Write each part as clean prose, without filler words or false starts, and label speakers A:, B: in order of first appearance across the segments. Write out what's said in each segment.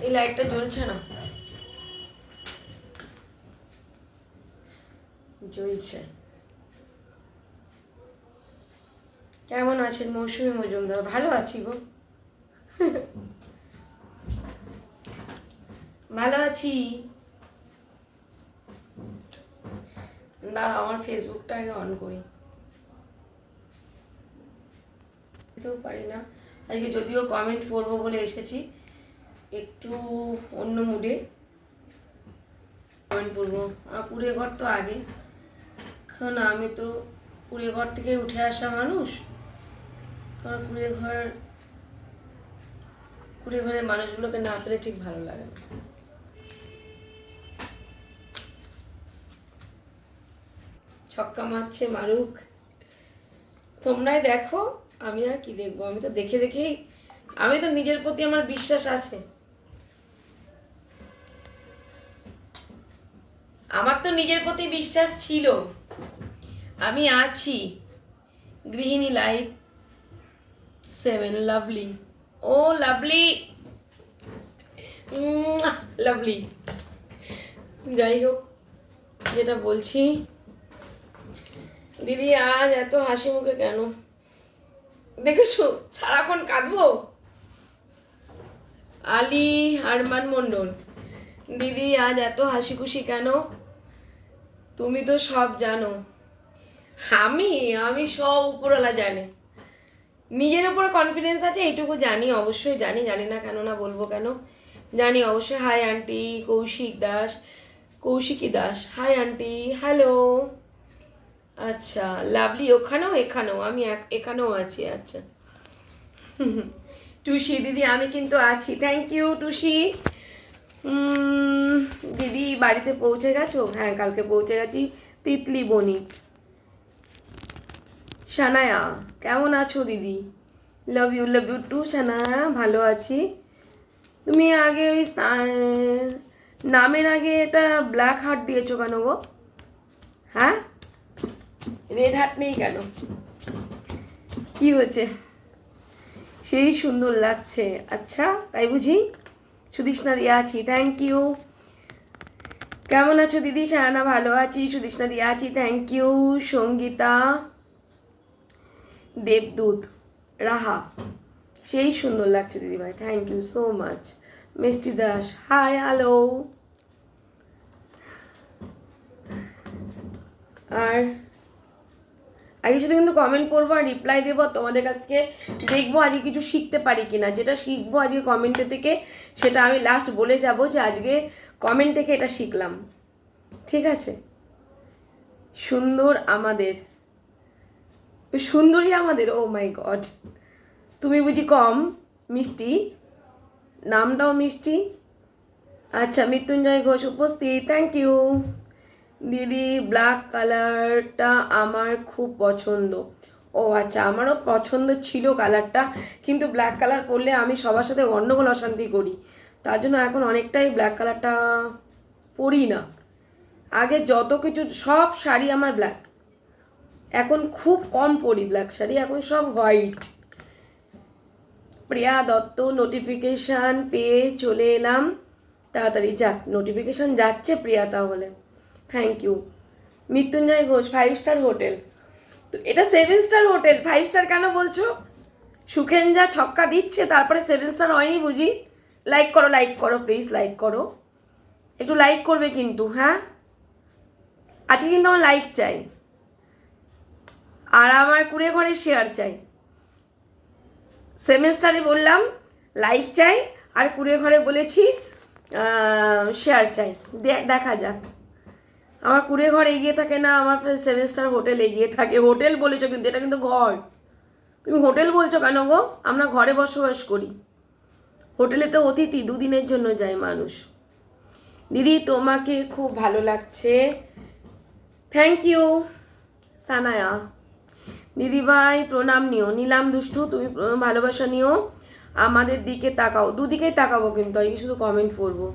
A: এই লাইটটা জ্বলছে না, জ্বলছে। কেমন আছেন মৌসুমী মজুমদার? ভালো আছি গো, ভালো আছি। দাঁড়া, আমার ফেসবুকটা আগে অন করি। দিতেও পারি না আজকে, যদিও কমেন্ট করবো বলে এসেছি, একটু অন্য মুডে কমেন্ট করবো। আর কুড়ে ঘর তো আগে, কারণ আমি তো কুড়ে ঘর থেকে উঠে আসা মানুষ। কারণ কুড়ে ঘরের মানুষগুলোকে না পেলে ঠিক ভালো লাগে না। ছক্কা মারছে মারুক, তোমরাই দেখো, আমি আর কি দেখবো? আমি তো দেখে দেখেই, আমি তো নিজের প্রতি আমার বিশ্বাস আছে, আমার তো নিজের প্রতি বিশ্বাস ছিল। আমি আছি। গৃহিণী লাইফ 7 লাভলি, ও লাভলি, লাভলি। যাই হোক, যেটা বলছি, দিদি আজ এত হাসি মুখে কেন? দেখেছো সারাক্ষণ কাঁদবো? আলী আরমান মন্ডল, দিদি আজ এত হাসি খুশি কেন? তুমি তো সব জানো। আমি আমি সব উপরওয়ালা জানে। নিজের উপর কনফিডেন্স আছে, এইটুকু জানি, অবশ্যই জানি, জানি না কেন, না বলবো কেন, জানি অবশ্যই। Hi aunty Kaushiki Das, hi aunty, hello. আচ্ছা লাভলি ওখানেও এখানেও, আমি এখানেও আছি। আচ্ছা টুসি দিদি, আমি কিন্তু আছি, থ্যাংক ইউ টুসি। দিদি বাড়িতে পৌঁছে গেছো? হ্যাঁ, কালকে পৌঁছে গেছি, তিতলি বণিক। সানায়া, কেমন আছো দিদি? লাভ ইউ টু সানায়া, ভালো আছি। তুমি আগে ওই নামের আগে এটা ব্ল্যাক হার্ট দিয়েছো কেন গো? হ্যাঁ, রেড হার্ট নেই কেন? কি হয়েছে? সেই সুন্দর লাগছে। আচ্ছা তাই বুঝি? সুদিষ্ণা দিয়ে আছি, থ্যাংক ইউ। কেমন আছো দিদি? সারানা ভালো আছি, সুদিষ্ণা দিয়ে আছি, থ্যাংক ইউ। সঙ্গীতা দেবদূত রাহা, সেই সুন্দর লাগছে দিদি ভাই, থ্যাংক ইউ সো মাচ। মিষ্টি দাস, হাই হ্যালো। আর আগে শুধু কিন্তু কমেন্ট করবো আর রিপ্লাই দেবো, তোমাদের কাছ থেকে দেখবো আজকে কিছু শিখতে পারি কিনা। যেটা শিখবো আজকে কমেন্টে থেকে, সেটা আমি লাস্ট বলে যাবো যে আজকে কমেন্ট থেকে এটা শিখলাম, ঠিক আছে? সুন্দর আমাদের, সুন্দরী আমাদের, ও মাই গড, তুমি বুঝি কম মিষ্টি? নামটাও মিষ্টি। আচ্ছা, মৃত্যুঞ্জয় ঘোষ উপস্থিত, থ্যাংক ইউ। দিদি ব্ল্যাক কালারটা আমার খুব পছন্দ। ও আচ্ছা, আমারও পছন্দ ছিল কালারটা, কিন্তু ব্ল্যাক কালার পরলে আমি সবার সাথে গণ্ডগোল অশান্তি করি, তার জন্য এখন অনেকটাই ব্ল্যাক কালারটা পরি না। আগে যত কিছু সব শাড়ি আমার ব্ল্যাক, এখন খুব কম পরি ব্ল্যাক শাড়ি, এখন সব হোয়াইট। প্রিয়া দত্ত, নোটিফিকেশান পেয়ে চলে এলাম, তাড়াতাড়ি যাক, নোটিফিকেশান যাচ্ছে প্রিয়া, তাহলে thank you. Mrityunjoy Ghosh, 5 star hotel, তো এটা 7 স্টার হোটেল, 5 স্টার কেন বলছো? সুখেন যা ছক্কা দিচ্ছে তারপরে 7 স্টার হয়নি বুঝি? লাইক করো, লাইক করো প্লিজ, লাইক করো, একটু লাইক করবে কিন্তু, হ্যাঁ? আজকে কিন্তু আমার লাইক চাই, আর আমার কুড়ে ঘরের শেয়ার চাই। 7 স্টারে বললাম লাইক চাই, আর কুড়ে ঘরে বলেছি শেয়ার চাই। দেখা যাক, আমার কুড়ে ঘর এগিয়ে থাকে না আমার 7 স্টার হোটেল এগিয়ে থাকে। হোটেল বলেছো কিন্তু, এটা কিন্তু ঘর। তুমি হোটেল বলছো কেন গো? আমরা ঘরে বসবাস করি, হোটেলে তো অতিথি, দুদিনের জন্য যায় মানুষ। দিদি তোমাকে খুব ভালো লাগছে, থ্যাংক ইউ সানায়া। দিদিভাই প্রণাম নিও, নিলাম দুষ্টু, তুমি ভালোবাসা নিও, আমাদের দিকে তাকাও। দুদিকেই তাকাবো কিন্তু, আমি শুধু কমেন্ট করবো।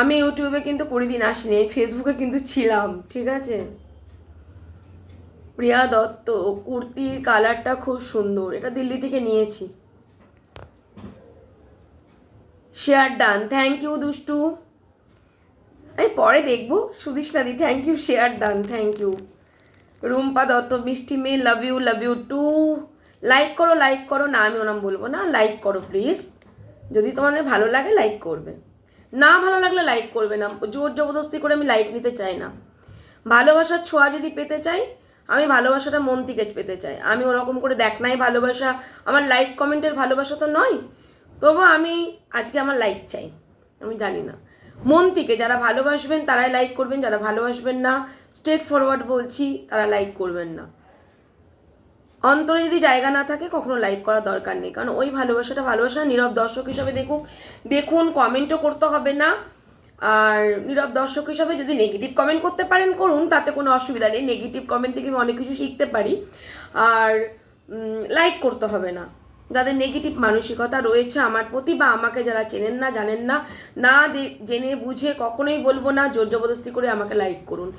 A: আমি ইউটিউবে কিন্তু 20 দিন আসিনি, ফেসবুকে কিন্তু ছিলাম, ঠিক আছে? প্রিয়া দত্ত, কুর্তির কালারটা খুব সুন্দর, এটা দিল্লি থেকে নিয়েছি। শেয়ার ডান, থ্যাংক ইউ দুষ্টু। আমি পরে দেখবো। সুদিস নাদি thank you, share done, thank you. Rumpa Dutta মিষ্টি মেয়ে লাভ ইউ টু। লাইক করো না, আমি ওরম বলবো না, লাইক করো প্লিজ। যদি তোমাদের ভালো লাগে লাইক করবে, না ভালো লাগলে লাইক করবে না। জোর জবরদস্তি করে আমি লাইক নিতে চাই না। ভালোবাসার ছোঁয়া যদি পেতে চাই, আমি ভালোবাসাটা মন থেকে পেতে চাই। আমি ওরকম করে দেখ নাই ভালোবাসা, আমার লাইক কমেন্টের ভালোবাসা তো নয়। তবু আমি আজকে আমার লাইক চাই। আমি জানি না, মন থেকে যারা ভালোবাসবেন তারাই লাইক করবেন, যারা ভালোবাসবেন না স্ট্রেট ফরওয়ার্ড বলছি তারা লাইক করবেন না। অন্তরে যদি জায়গা না থাকে কখনো লাইক করার দরকার নেই, কারণ ওই ভালোবাসাটা ভালোবাসা। নীরব দর্শক হিসাবে দেখুন, কমেন্টও করতে হবে না। আর নীরব দর্শক হিসাবে যদি নেগেটিভ কমেন্ট করতে পারেন করুন, তাতে কোনো অসুবিধা নেই। নেগেটিভ কমেন্ট থেকে আমি অনেক কিছু শিখতে পারি। আর লাইক করতে হবে না। যাদের নেগেটিভ মানসিকতা রয়েছে আমার প্রতি, বা আমাকে যারা চেনেন না জানেন না, না জেনে বুঝে কখনোই বলবো না জোর জবরদস্তি করে আমাকে লাইক করুন।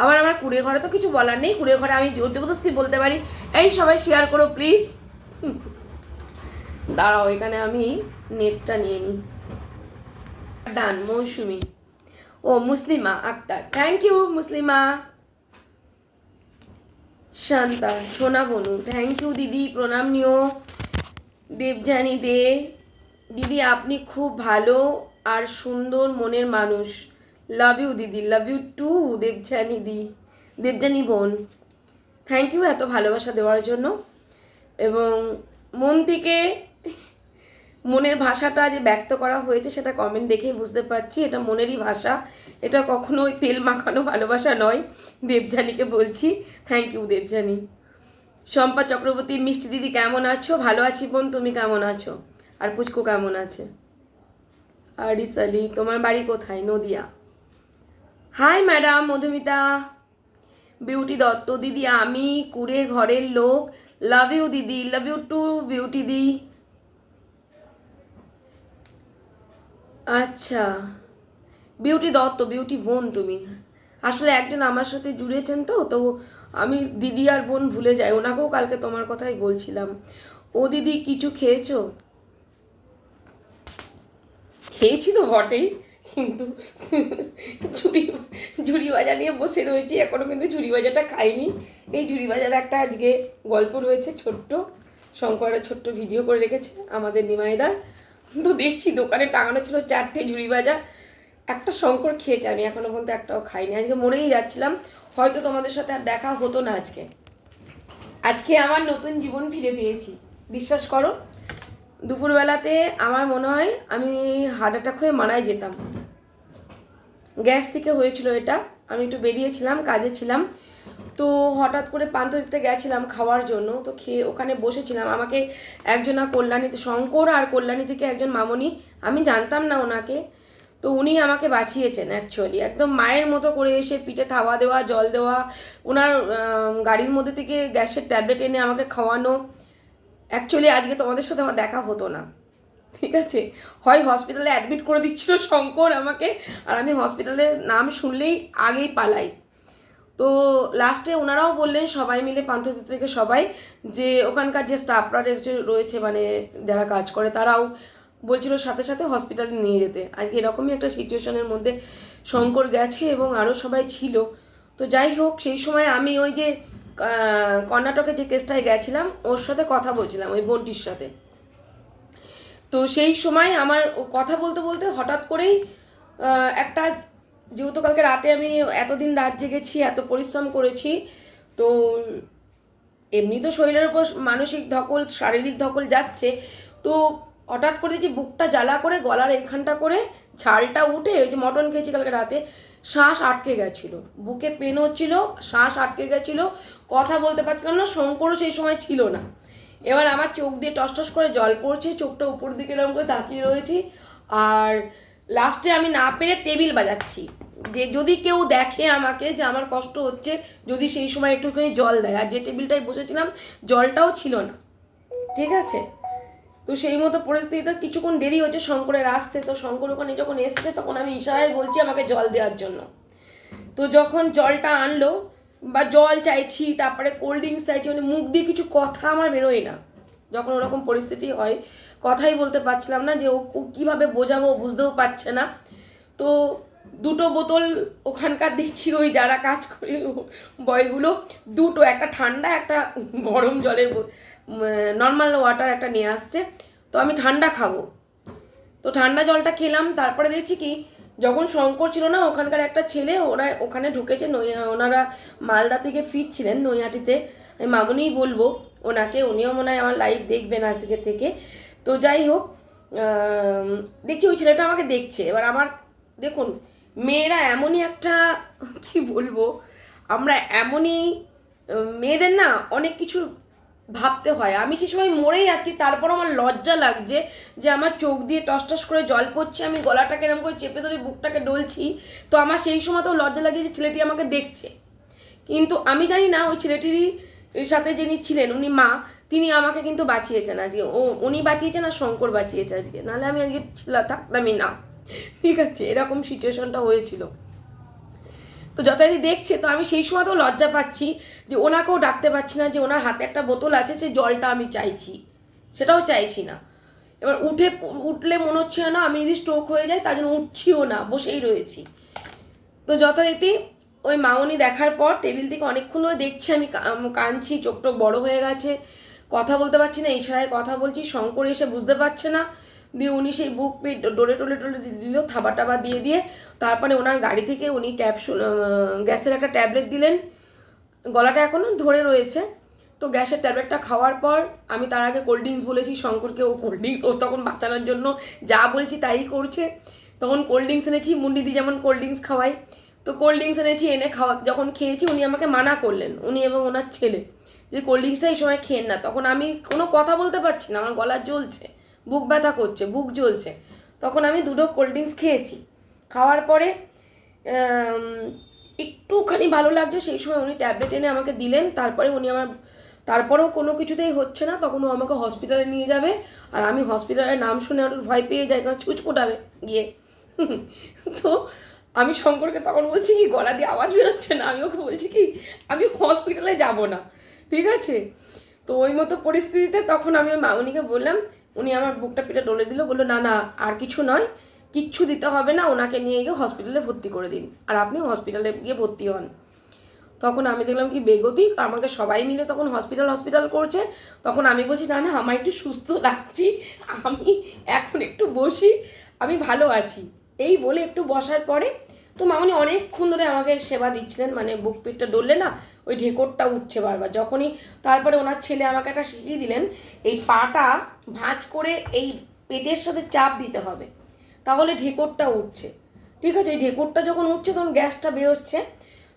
A: আবার আমার কুড়ে ঘরে তো কিছু বলার নেই, কুড়ে ঘরে আমি জোর জবরদস্তি বলতে পারি এই সবাই শেয়ার করো প্লিজ। দাঁড়াও, এখানে আমি নেটটা নিয়ে নিই। ডান, মৌসুমি। ও মুসলিমা আক্তার, থ্যাংক ইউ মুসলিমা। শান্তা সোনা বনু, থ্যাংক ইউ দিদি, প্রণাম নিও। দেবজানি দে, দিদি আপনি খুব ভালো আর সুন্দর মনের মানুষ। লাভ ইউ দিদি, লাভ ইউ টু দেবজানি দি, দেবজানি বোন। থ্যাংক ইউ এত ভালোবাসা দেওয়ার জন্য। এবং মন থেকে মনের ভাষাটা যে ব্যক্ত করা হয়েছে সেটা কমেন্ট দেখেই বুঝতে পারছি এটা মনেরই ভাষা। এটা কখনো ওই তেল মাখানো ভালোবাসা নয়। দেবজানিকে বলছি থ্যাংক ইউ দেবজানি। শম্পা চক্রবর্তী, মিষ্টি দিদি কেমন আছো? ভালো আছি বোন, তুমি কেমন আছো? আর পুচকু কেমন আছে? আরিস আলী, তোমার বাড়ি কোথায়? Nadia. High madam Madhumita. Beauty Dutta, দিদি আমি কুড়ে ঘরের লোক। লাভ ইউ দিদি, লাভ ইউ টু বিউটি দি। আচ্ছা, বিউটি দত্ত, বিউটি বোন তুমি। আসলে একজন আমার সাথে জুড়েছেন, তো আমি দিদি আর বোন ভুলে যাই। ওনাকেও কালকে তোমার কথাই বলছিলাম। ও দিদি কিছু খেয়েছো? খেয়েছি তো বটেই, কিন্তু ঝুড়ি ভাজা নিয়ে বসে রয়েছি এখনও, কিন্তু ঝুড়ি ভাজাটা খাইনি। এই ঝুড়ি ভাজার একটা আজকে গল্প রয়েছে ছোট্ট। শঙ্কররা ছোট্ট ভিডিও করে রেখেছে আমাদের নিমাইদার, তো দেখছি দোকানে টাঙানো ছিল 4টে ঝুড়ি ভাজা। একটা শঙ্কর খেয়েছে, আমি এখনো পর্যন্ত একটাও খাইনি। আজকে মরেই যাচ্ছিলাম, হয়তো তোমাদের সাথে আর দেখা হতো না আজকে। আজকে আমার নতুন জীবন ফিরে পেয়েছি, বিশ্বাস করো। দুপুরবেলাতে আমার মনে হয় আমি হার্ট অ্যাটাক হয়ে মারাই যেতাম। গ্যাস থেকে হয়েছিল এটা। আমি একটু বেরিয়েছিলাম, কাজে ছিলাম, তো হঠাৎ করে পান্থ দিতে গেছিলাম খাওয়ার জন্য। তো খেয়ে ওখানে বসেছিলাম, আমাকে একজনা কল্যাণীতে, শঙ্কর আর কল্যাণী থেকে একজন মামনি, আমি জানতাম না ওনাকে, তো উনি আমাকে বাঁচিয়েছেন অ্যাকচুয়ালি। একদম মায়ের মতো করে এসে পিঠে থাবা দেওয়া, জল দেওয়া, ওনার গাড়ির মধ্যে থেকে গ্যাসের ট্যাবলেট এনে আমাকে খাওয়ানো। অ্যাকচুয়ালি আজকে তোমাদের সাথে আমার দেখা হতো না, ঠিক আছে। হয় হসপিটালে অ্যাডমিট করে দিচ্ছিল শঙ্কর আমাকে, আর আমি হসপিটালের নাম শুনলেই আগেই পালাই। তো লাস্টে ওনারাও বললেন সবাই মিলে, পান্থপথ থেকে সবাই, যে ওখানকার যে স্টাফরা রয়েছে মানে যারা কাজ করে তারাও বলছিল সাথে সাথে হসপিটালে নিয়ে যেতে। আজকে এরকমই একটা সিচুয়েশনের মধ্যে শঙ্কর গেছে এবং আরও সবাই ছিল। তো যাই হোক, সেই সময় আমি ওই যে কর্ণাটকে যে কেসটায় গেছিলাম ওর সাথে কথা বলছিলাম, ওই বোনটির সাথে। তো সেই সময় আমার কথা বলতে বলতে হঠাৎ করেই একটা, যেহেতু কালকে রাতে আমি এতদিন রাত জেগেছি, এত পরিশ্রম করেছি, তো এমনি তো শরীরের উপর মানসিক ধকল, শারীরিক ধকল যাচ্ছে, তো হঠাৎ করে দেখি বুকটা জ্বালা করে, গলার এইখানটা করে ঝালটা উঠে, ওই যে মটন খেয়েছি কালকে রাতে, শ্বাস আটকে গেছিলো, বুকে পেন হচ্ছিলো, শ্বাস আটকে গেছিলো, কথা বলতে পারছিলাম না। শঙ্করও সেই সময় ছিল না। এবার আমার চোখ দিয়ে টস টস করে জল পড়ছে, চোখটা উপর দিকে এরকম করে তাকিয়ে রয়েছি। আর লাস্টে আমি না পেরে টেবিল বাজাচ্ছি, যে যদি কেউ দেখে আমাকে যে আমার কষ্ট হচ্ছে, যদি সেই সময় একটুখানি জল দেয়। আর যে টেবিলটায় বসেছিলাম জলটাও ছিল না, ঠিক আছে। তো সেই মতো পরিস্থিতিতে কিছুক্ষণ দেরি হচ্ছে শঙ্করের আসতে। তো শঙ্কর ওখানে যখন এসছে তখন আমি ইশারায় বলছি আমাকে জল দেওয়ার জন্য। তো যখন জলটা আনলো, বা জল চাইছি, তারপরে কোল্ড ড্রিঙ্কস চাইছি, মানে মুখ দিয়ে কিছু কথা আমার বেরোয় না, যখন ওরকম পরিস্থিতি হয়, কথাই বলতে পারছিলাম না যে ও কীভাবে বোঝাবো, বুঝতেও পারছে না। তো দুটো বোতল ওখানকার দিচ্ছি, ওই যারা কাজ করে বয়গুলো, দুটো, একটা ঠান্ডা একটা গরম জলের নর্মাল ওয়াটার একটা নিয়ে আসছে। তো আমি ঠান্ডা খাবো, তো ঠান্ডা জলটা খেলাম। তারপরে দেখছি কি, যখন শঙ্কর ছিল না, ওখানকার একটা ছেলে, ওরা ওখানে ঢুকেছে, ওনারা মালদা থেকে ফিরছিলেন নৈহাটিতে। আমি মামুনিই বলবো ওনাকে, উনিও মনে হয় আমার লাইভ দেখবেন আজকে থেকে। তো যাই হোক, দেখছি ওই ছেলেটা আমাকে দেখছে। এবার আমার দেখুন, মেয়েরা এমনই একটা, কি বলবো, আমরা এমনই, মেয়েদের না অনেক কিছু ভাবতে হয়। আমি সে সময় মরেই যাচ্ছি, তারপর আমার লজ্জা লাগছে যে আমার চোখ দিয়ে টস টস করে জল পড়ছে, আমি গলাটাকে এরকম করে চেপে ধরে বুকটাকে ডলছি। তো আমার সেই সময় তো লজ্জা লাগে যে ছেলেটি আমাকে দেখছে। কিন্তু আমি জানি না ওই ছেলেটিরই সাথে যিনি ছিলেন, উনি মা, তিনি আমাকে কিন্তু বাঁচিয়েছেন আজকে। উনি বাঁচিয়েছেন আর শঙ্কর বাঁচিয়েছে আজকে, নাহলে আমি আজকে থাকতামই না। ঠিক আছে, এরকম সিচুয়েশনটা হয়েছিল। তো যথারীতি দেখছে, তো আমি সেই সময় তো লজ্জা পাচ্ছি যে ওনাকেও ডাকতে পারছি না, যে ওনার হাতে একটা বোতল আছে, যে জলটা আমি চাইছি, সেটাও চাইছি না। এবার উঠলে মনে হচ্ছে না আমি যদি স্ট্রোক হয়ে যায়, তার জন্য উঠছিও না, বসেই রয়েছি। তো যথারীতি ওই মামনি দেখার পর টেবিল থেকে অনেকক্ষণ ধরে দেখছি আমি কাঁদছি, চোখ টোক বড় হয়ে গেছে, কথা বলতে পারছি না, ইশারায় কথা বলছি। শঙ্কর এসে বুঝতে পারছে না, দিয়ে উনি সেই বুক পেট ডোলে টোলে টোলে দিল, থাবা টাবা দিয়ে তারপরে ওনার গাড়ি থেকে উনি ক্যাপসুল, গ্যাসের একটা ট্যাবলেট দিলেন। গলাটা এখনও ধরে রয়েছে। তো গ্যাসের ট্যাবলেটটা খাওয়ার পর আমি তার আগে কোল্ড ড্রিঙ্কস বলেছি শঙ্করকে, ও কোল্ড ড্রিঙ্কস, ও তখন বাঁচানোর জন্য যা বলছি তাই করছে। তখন কোল্ড ড্রিঙ্কস এনেছি, মুন্ডিদি যেমন কোল্ড ড্রিঙ্কস খাওয়াই, তো কোল্ড ড্রিঙ্কস এনেছি, এনে যখন খেয়েছি, উনি আমাকে মানা করলেন, উনি এবং ওনার ছেলে, যে কোল্ড ড্রিঙ্কসটা এই সময় খেয়ে না। তখন আমি কোনো কথা বলতে পারছি না, আমার গলা জ্বলছে, বুক ব্যথা করছে, বুক জ্বলছে। তখন আমি দুটো কোল্ড ড্রিঙ্কস খেয়েছি। খাওয়ার পরে একটুখানি ভালো লাগছে, সেই সময় উনি ট্যাবলেট এনে আমাকে দিলেন। তারপরে উনি তারপরেও কোনো কিছুতেই হচ্ছে না, তখন ও আমাকে হসপিটালে নিয়ে যাবে। আর আমি হসপিটালের নাম শুনে ওর ভয় পেয়ে যাই, কারণ ছুঁচ ফোটাবে গিয়ে। তো আমি শঙ্করকে তখন বলছি কি, গলা দিয়ে আওয়াজ বেরোচ্ছে না, আমি ওকে বলছি কি আমি হসপিটালে যাব না, ঠিক আছে। তো ওই মতো পরিস্থিতিতে তখন আমি ওই মামনিকে বললাম, উনি আমার বুকটা পিঠে ডলে দিল, বললো না না আর কিছু নয়, কিচ্ছু দিতে হবে না, ওনাকে নিয়ে গিয়ে হসপিটালে ভর্তি করে দিন, আর আপনি হসপিটালে গিয়ে ভর্তি হন। তখন আমি দেখলাম কি বেগতিক, আমাকে সবাই মিলে তখন হসপিটাল করছে। তখন আমি বলছি না না, আমার একটু সুস্থ লাগছি, আমি এখন একটু বসি, আমি ভালো আছি, এই বলে একটু বসার পরে তো মামনি অনেকক্ষণ ধরে আমাকে সেবা দিচ্ছিলেন, মানে বুক পিঠটা ডললে না ওই ঢেকরটা উঠছে বারবার। যখনই তারপরে ওনার ছেলে আমাকে একটা শিখিয়ে দিলেন, এই পাটা ভাঁজ করে এই পেটের সাথে চাপ দিতে হবে, তাহলে ঢেকরটা উঠছে। ঠিক আছে, ওই ঢেকরটা যখন উঠছে তখন গ্যাসটা বেরোচ্ছে।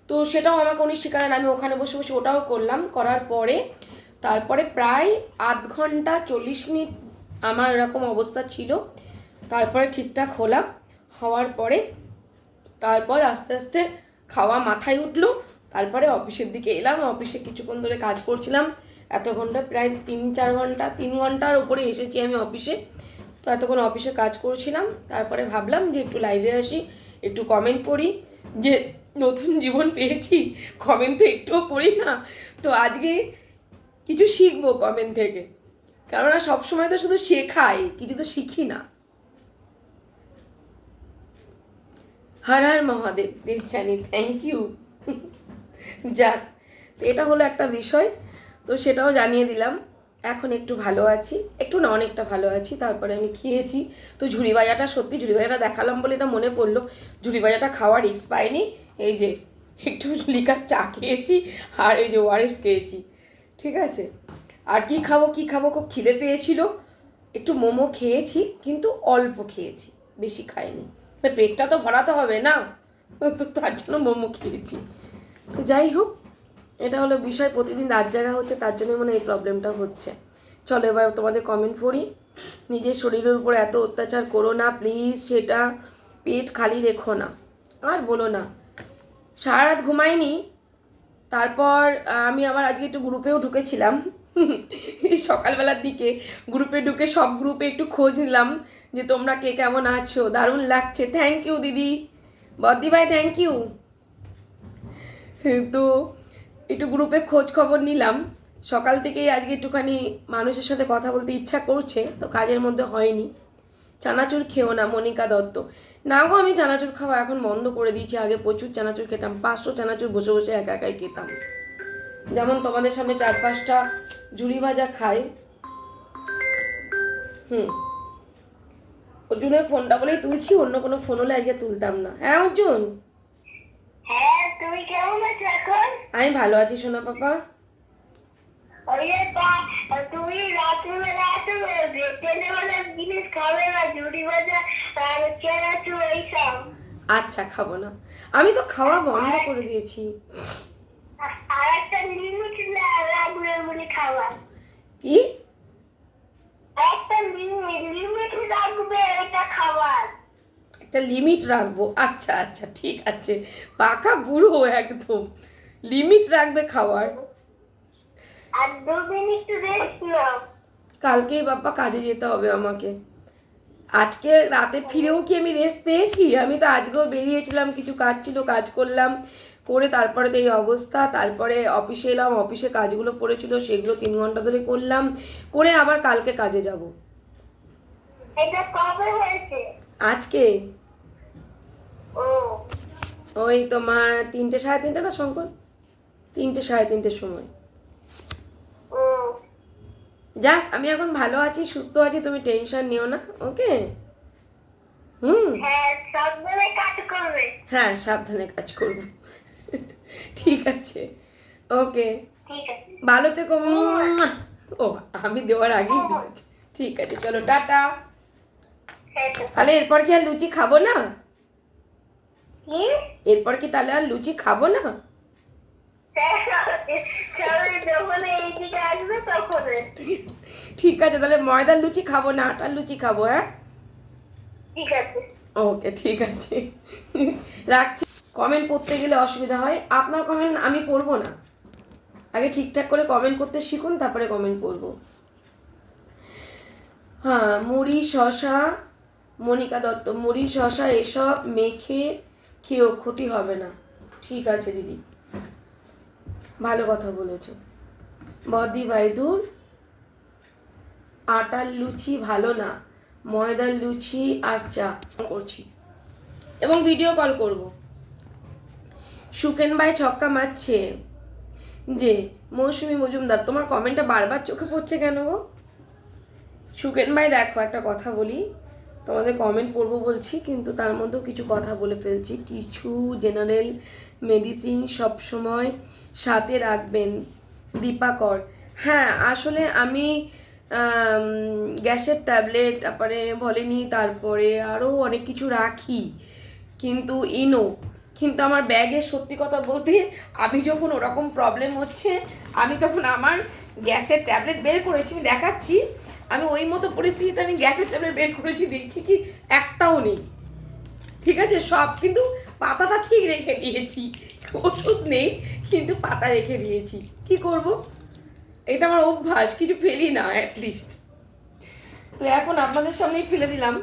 A: তো সেটাও আমাকে উনি শেখালেন, আমি ওখানে বসে বসে ওটাও করলাম। করার পরে তারপরে প্রায় আধ ঘন্টা 40 মিনিট আমার এরকম অবস্থা ছিল। তারপরে ঠিকঠাক হওয়ার পরে তারপর আস্তে আস্তে খাওয়া মাথায় উঠলো। তারপরে অফিসের দিকে এলাম, অফিসে কিছুক্ষণ ধরে কাজ করছিলাম, এত ঘন্টা প্রায় 3-4 ঘন্টা, 3 ঘন্টার ওপরে এসেছি আমি অফিসে। তো এতক্ষণ অফিসে কাজ করছিলাম, তারপরে ভাবলাম যে একটু লাইভে আসি, একটু কমেন্ট পড়ি, যে নতুন জীবন পেয়েছি, কমেন্ট তো একটুও পড়ি না, তো আজকে কিছু শিখবো কমেন্ট থেকে, কেননা সবসময় তো শুধু শেখাই, কিছু তো শিখি না। Har Har Mahadev, Debjani, thank you. যাক, তো এটা হলো একটা বিষয়, তো সেটাও জানিয়ে দিলাম। এখন একটু ভালো আছি, একটু না অনেকটা ভালো আছি। তারপরে আমি খেয়েছি, তো ঝুড়ি ভাজাটা, সত্যি ঝুড়ি ভাজাটা দেখালাম বলে এটা মনে পড়লো, ঝুড়ি ভাজাটা খাওয়ার রিস্ক পাইনি। এই যে একটু লিকার চা খেয়েছি, আর এই যে ওআরএস খেয়েছি, ঠিক আছে। আর কি খাবো খুব খিদে পেয়েছিল, একটু মোমো খেয়েছি, কিন্তু অল্প খেয়েছি, বেশি খাইনি, পেটটা তো ভরাতে হবে না, তো তার জন্য মোমো খেয়েছি। তো যাই হোক, এটা হলো বিষয়, প্রতিদিন রাত জাগা হচ্ছে, তার জন্য মনে এই প্রবলেমটা হচ্ছে। চলো এবার তোমাদের কমেন্ট পড়ি। নিজের শরীরের উপর এত অত্যাচার করো না প্লিজ, সেটা পেট খালি রেখো না, আর বলো না। সারা রাত ঘুমাইনি, তারপর আমি আবার আজকে একটু গ্রুপেও ঢুকেছিলাম, সকালবেলার দিকে গ্রুপে ঢুকে সব গ্রুপে একটু খোঁজ নিলাম যে তোমরা কে কেমন আছো, দারুণ লাগছে, থ্যাংক ইউ দিদি, বদ্দি ভাই থ্যাংক ইউ। তো একটু গ্রুপে খোঁজ খবর নিলাম, সকাল থেকেই আজকে একটুখানি মানুষের সাথে কথা বলতে ইচ্ছা করছে, তো কাজের মধ্যে হয়নি। চানাচুর খেও না, মনিকা দত্ত। না গো, আমি চানাচুর খাওয়া এখন বন্ধ করে দিয়েছি। আগে প্রচুর চানাচুর খেতাম, 500 চানাচুর বসে বসে একা একাই খেতাম। যেমন তোমাদের সামনে 4-5টা ঝুড়ি ভাজা খাই। অর্জুনের ফোনটা বলেই তুলছি, অন্য কোনো ফোন হলে আজকে তুলতাম না। হ্যাঁ অর্জুন।
B: হ্যাঁ, তুমি কেমন আছো এখন?
A: আমি ভালো আছি সোনা পাপা।
B: তুমি রাত্রিবেলা এত তেলে ভাজা জিনিস খাবে না, ঝুড়ি ভাজা আর চানাচুর এইসব।
A: আচ্ছা, খাবো না, আমি তো খাওয়া বন্ধ করে দিয়েছি।
B: আর একটা লিমিট লাগবে বলে খাওয়া।
A: কি?
B: একটা লিমিট লাগবে এটা খাবার।
A: একটা লিমিট রাখবো? আচ্ছা আচ্ছা, ঠিক আছে। পাকা বুড়ো একদম, লিমিট রাখবে খাওয়ার।
B: আর 2 মিনিট রেস্ট নাও।
A: কালকেই বাপ্পা কাজে যেতে হবে আমাকে। আজকে রাতে ফিরেও কি আমি রেস্ট পেয়েছি? আমি তো আজকেও বেরিয়েছিলাম, কিছু কাজ ছিল, কাজ করলাম, করে তারপরে তো এই অবস্থা। তারপরে অফিসে এলাম, অফিসে কাজগুলো পড়েছিল, সেগুলো 3 ঘন্টা ধরে করলাম, করে আবার কালকে কাজে যাব।
B: এটা কবে হয়েছে?
A: আজকে
B: ও,
A: ওই তোমার 3টে 3:30 না শঙ্কর, 3টে 3:30 সময়।
B: ও,
A: যাক, আমি এখন ভালো আছি, সুস্থ আছি, তুমি টেনশন নিও না, ওকে?
B: হ্যাঁ, সাবধানে কাজ করবে।
A: হ্যাঁ, সাবধানে কাজ করব। ঠিক আছে, ওকে,
B: ঠিক আছে।
A: ভালো থেকো। ও, আমি দেওয়ার আগেই দিয়েছি। ঠিক আছে, চলো টাটা।
B: হ্যাঁ তো।
A: তাহলে এরপর কি আর লুচি খাবো না?
B: কি?
A: এরপর কি তাহলে আর লুচি খাবো না?
B: সবাই যখন এইদিকে আসবে তখন।
A: ঠিক আছে, তাহলে ময়দার লুচি খাবো না, আটার লুচি খাবো। হ্যাঁ,
B: ঠিক আছে।
A: ওকে, ঠিক আছে, রাখছি। কমেন্ট পড়তে গেলে অসুবিধা হয়, আপনার কমেন্ট আমি পড়বো না। আগে ঠিকঠাক করে কমেন্ট করতে শিখুন, তারপরে কমেন্ট পড়বো। হ্যাঁ, মুড়ি শশা, মনিকা দত্ত, মুড়ি শশা এসব মেখে খেয়েও ক্ষতি হবে না। ঠিক আছে দিদি, ভালো কথা বলেছো। বদি ভাই, দূর, আটার লুচি ভালো না, ময়দার লুচি আর চা করছি, এবং ভিডিও কল করব। সুকেন ভাই ছক্কা মারছে যে। মৌসুমী মজুমদার, তোমার কমেন্টটা বারবার চোখে পড়ছে কেন গো? সুকেন ভাই দেখো, একটা কথা বলি, তোমাদের কমেন্ট পড়বো বলছি, কিন্তু তার মধ্যেও কিছু কথা বলে ফেলছি। কিছু জেনারেল মেডিসিন সবসময় সাথে রাখবেন, দীপাকর। হ্যাঁ, আসলে আমি গ্যাসের ট্যাবলেট, তারপরে ভলিনি, তারপরে আরও অনেক কিছু রাখি, কিন্তু ইনো, কিন্তু আমার ব্যাগে সত্যি কথা বলতে, আমি যখন ওরকম প্রবলেম হচ্ছে, আমি তখন আমার গ্যাসের ট্যাবলেট বের করেছি, আমি দেখাচ্ছি। আমি ওই মতো পরিস্থিতিতে আমি গ্যাসের ট্যাবলেট বের করেছি, দেখছি কি একটাও নেই। ঠিক আছে, সব কিন্তু পাতাটা ঠিক রেখে দিয়েছি, ওষুধ নেই কিন্তু পাতা রেখে দিয়েছি। কি করব, এটা আমার অভ্যাস, কিছু ফেলি না অ্যাটলিস্ট। তো এখন আপনাদের সামনেই ফেলে দিলাম।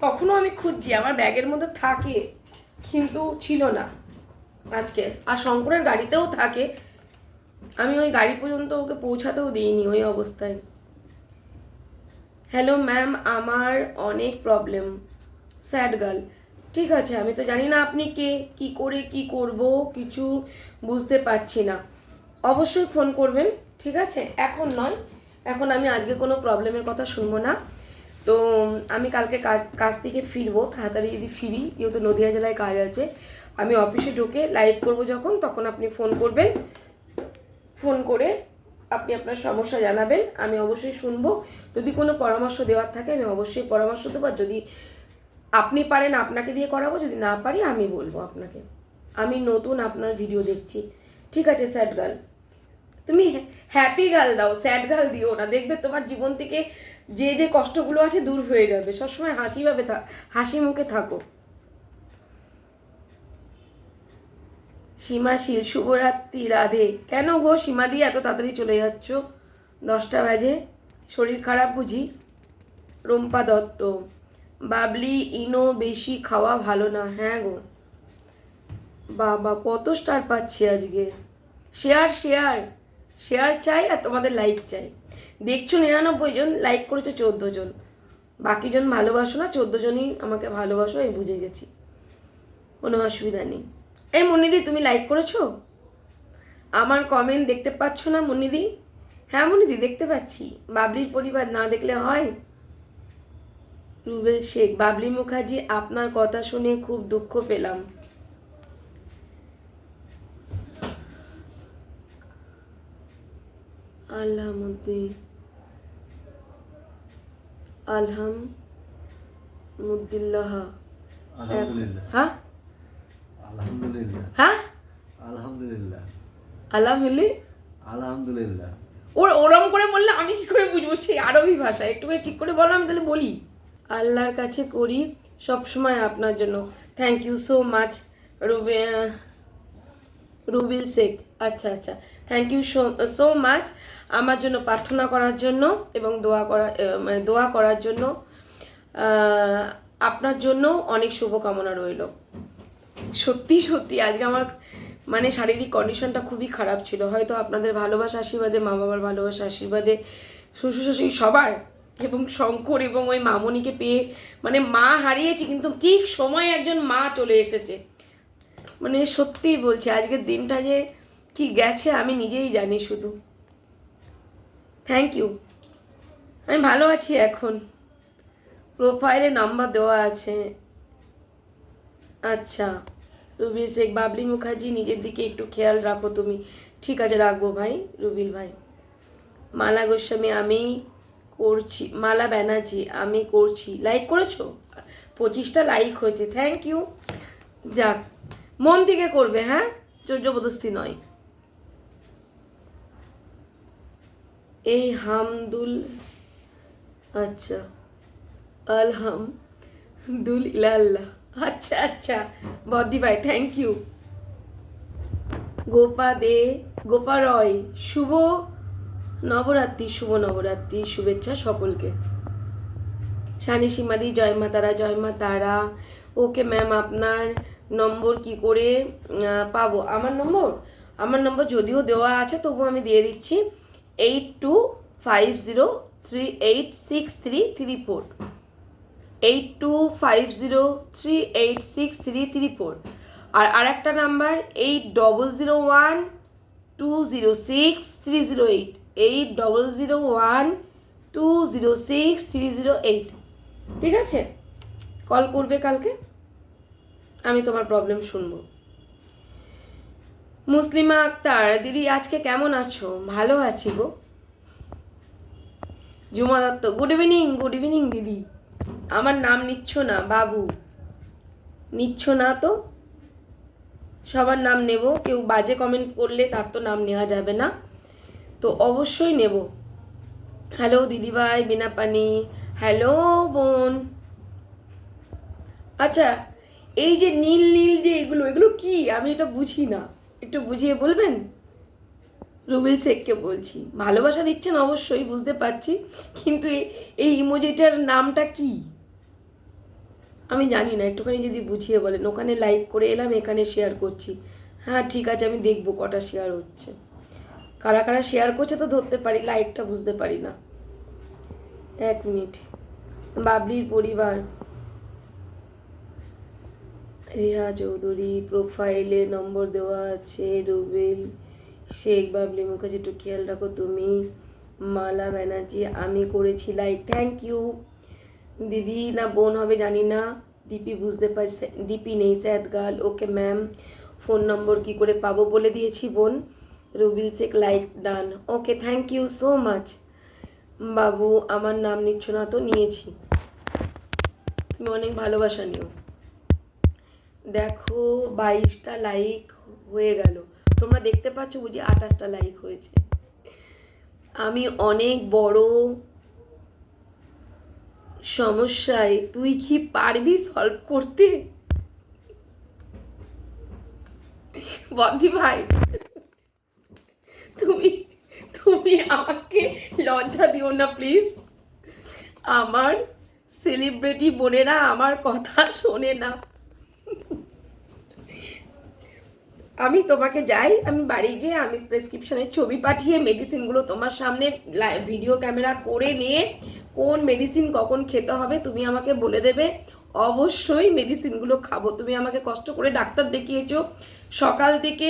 A: তখনও আমি খুঁজছি, আমার ব্যাগের মধ্যে থাকে, কিন্তু ছিল না আজকে। আর শঙ্করের গাড়িতেও থাকে, আমি ওই গাড়ি পর্যন্ত ওকে পৌঁছাতেও দিইনি ওই অবস্থায়। হ্যালো ম্যাম, আমার অনেক প্রবলেম, স্যাড গার্ল। ঠিক আছে, আমি তো জানি না আপনি কে, কি করে কি করব, কিছু বুঝতে পারছি না। অবশ্যই ফোন করবেন, ঠিক আছে? এখন নয়, এখন আমি আজকে কোনো প্রবলেমের কথা শুনবো না। তো আমি কালকে কাজ থেকে ফিরবো, তাড়াতাড়ি যদি ফিরি, যেহেতু নদিয়া জেলায় কাজ আছে, আমি অফিসে ঢুকে লাইভ করব যখন, তখন আপনি ফোন করবেন। ফোন করে আপনি আপনার সমস্যা জানাবেন, আমি অবশ্যই শুনবো। যদি কোনো পরামর্শ দেওয়ার থাকে আমি অবশ্যই পরামর্শ দেবো, আর যদি আপনি পারেন আপনাকে দিয়ে করাবো, যদি না পারি আমি বলবো আপনাকে। আমি নতুন আপনার ভিডিও দেখছি। ঠিক আছে স্যাড গার্ল, তুমি হ্যাপি গার্ল দাও, স্যাড গার্ল দিও না, দেখবে তোমার জীবন থেকে যে যে কষ্টগুলো আছে দূর হয়ে যাবে। সবসময় হাসি মুখে থাকো। সীমাশীল, শুভরাত্রি, রাধে। কেন গো সীমা দিয়ে এত তাড়াতাড়ি চলে যাচ্ছ? 10টা বাজে, শরীর খারাপ বুঝি? রম্পা দত্ত, বাবলি, ইনো বেশি খাওয়া ভালো না। হ্যাঁ গো বাবা, কত স্টার পাচ্ছি আজকে। শেয়ার শেয়ার, শেয়ার চাই আর তোমাদের লাইক চাই। দেখছো 99 জন, লাইক করেছো 14 জন, বাকি জন ভালোবাসো না, 14 জনই আমাকে ভালোবাসো, আমি বুঝে গেছি, কোনো অসুবিধা নেই। এই মুন্নিদি তুমি লাইক করেছো? আমার কমেন্ট দেখতে পাচ্ছ না মুন্নিদি? হ্যাঁ মুন্নিদি দেখতে পাচ্ছি। বাবলির পরিবার না দেখলে হয়? রুবেল শেখ, বাবলি মুখার্জি আপনার কথা শুনে খুব দুঃখ পেলাম। আলহামদুলিল্লাহ। হ্যাঁ
C: আলহামদুলিল্লাহ।
A: হ্যাঁ
C: আলহামদুলিল্লাহ।
A: আলহামদুলিল্লাহ।
C: আলহামদুলিল্লাহ।
A: ওরম করে বললে আমি কি করে বুঝবো সেই আরবি ভাষা? একটু ঠিক করে বলো, আমি তাহলে বলি। আল্লাহর কাছে করি সব সময় আপনার জন্য। Thank you so much Rubil Sheikh. আচ্ছা আচ্ছা, থ্যাংক ইউ সো মাচ আমার জন্য প্রার্থনা করার জন্য এবং দোয়া করার জন্য। আপনার জন্য অনেক শুভকামনা রইল। সত্যি সত্যি আজকে আমার মানে শারীরিক কন্ডিশনটা খুবই খারাপ ছিল, হয়তো আপনাদের ভালোবাসা আশীর্বাদে, মা বাবার ভালোবাসা আশীর্বাদে, শ্বশুর শাশুড়ি সবার, এবং শঙ্কর এবং ওই মামনিকে পেয়ে মানে মা হারিয়েছি, কিন্তু ঠিক সময়ে একজন মা চলে এসেছে। মানে সত্যিই বলছি আজকের দিনটা যে কি গেছে আমি নিজেই জানি শুধু। থ্যাংক ইউ, আমি ভালো আছি এখন। প্রোফাইলে নাম্বার দেওয়া আছে। আচ্ছা রুবিল শেখ, বাবলি মুখার্জি নিজের দিকে একটু খেয়াল রাখো তুমি। ঠিক আছে রাখবো ভাই রুবিল ভাই। মালা গোস্বামী আমি করছি, মালা ব্যানার্জি আমি করছি। লাইক করেছো? 25টা লাইক হয়েছে, থ্যাংক ইউ। যাক, মন থেকে করবে, হ্যাঁ, জোর জবরদস্তি নয়। এই হামদুল, আচ্ছা আলহামদুলিল্লাহ। আচ্ছা আচ্ছা বদ্দি ভাই, থ্যাংক ইউ। গোপা রয়, শুভ নবরাত্রি, শুভ নবরাত্রি শুভেচ্ছা সকলকে। শানি সীমাদি, জয় মা তারা, জয় মা তারা। ওকে ম্যাম, আপনার নম্বর কি করে পাবো? আমার নম্বর যদিও দেওয়া আছে তবু আমি দিয়ে দিচ্ছি, 8250386334, 8250386334। আর আরেকটা নাম্বার 8001206308, 8001206308। ঠিক আছে, কল করবে কালকে, আমি তোমার প্রবলেম শুনবো। মুসলিমা আক্তার, দিদি আজকে কেমন আছো? ভালো আছি গো। জুমা দত্ত, গুড ইভিনিং দিদি। আমার নাম নিচ্ছ না বাবু, নিচ্ছ না তো? সবার নাম নেব, কেউ বাজে কমেন্ট করলে তার তো নাম নেওয়া যাবে না, তো অবশ্যই নেব। হ্যালো দিদিভাই বিনা পানি, হ্যালো বোন। আচ্ছা এই যে নীল নীল যে এগুলো কি? আমি এটা বুঝি না, একটু বুঝিয়ে বলবেন? রুবেল শেখকে বলছি, ভালোবাসা দিচ্ছেন অবশ্যই বুঝতে পারছি, কিন্তু এই ইমোজিটার নামটা কি আমি জানি না, একটুখানি যদি বুঝিয়ে বলেন। ওখানে লাইক করে এলাম, এখানে শেয়ার করছি। হ্যাঁ ঠিক আছে, আমি দেখবো কটা শেয়ার হচ্ছে, কারা কারা শেয়ার করছে তো ধরতে পারি, লাইকটা বুঝতে পারি না। 1 মিনিট। বাবলির পরিবার, রিয়া চৌধুরী, প্রোফাইলে নম্বর দেওয়া আছে। রুবেল শেখ, বাবলি মুখার্জি একটু খেয়াল রাখো তুমি। মালা ব্যানার্জি আমি করেছি লাইক, থ্যাংক ইউ। দিদি না বোন হবে জানি না, ডিপি বুঝতে পারি, ডিপি নেই, sad girl. Okay ma'am, phone number কি করে পাবো? বলে দিয়েছি বোন। Rubil Sheikh like done, okay thank you so much. বাবু আমার নাম নিচ্ছ না তো? নিয়েছি, তুমি অনেক ভালোবাসা নিও। দেখো 22টা লাইক হয়ে গেল, তোমরা দেখতে পাচ্ছ বুঝি 28টা লাইক হয়েছে। আমি অনেক বড় সমস্যায়, তুই কি পারবি সলভ করতে? বদ্দি ভাই তুমি আমাকে লজ্জা দিও না প্লিজ। আমার সেলিব্রিটি বোনেরা আমার কথা শোনে না। আমি তোমাকে যাই, আমি বাড়ি গিয়ে আমি প্রেসক্রিপশনের ছবি পাঠিয়ে মেডিসিনগুলো তোমার সামনে ভিডিও ক্যামেরা করে নিয়ে কোন মেডিসিন কখন খেতে হবে তুমি আমাকে বলে দেবে। অবশ্যই মেডিসিনগুলো খাবো। তুমি আমাকে কষ্ট করে ডাক্তার দেখিয়েছো, সকাল থেকে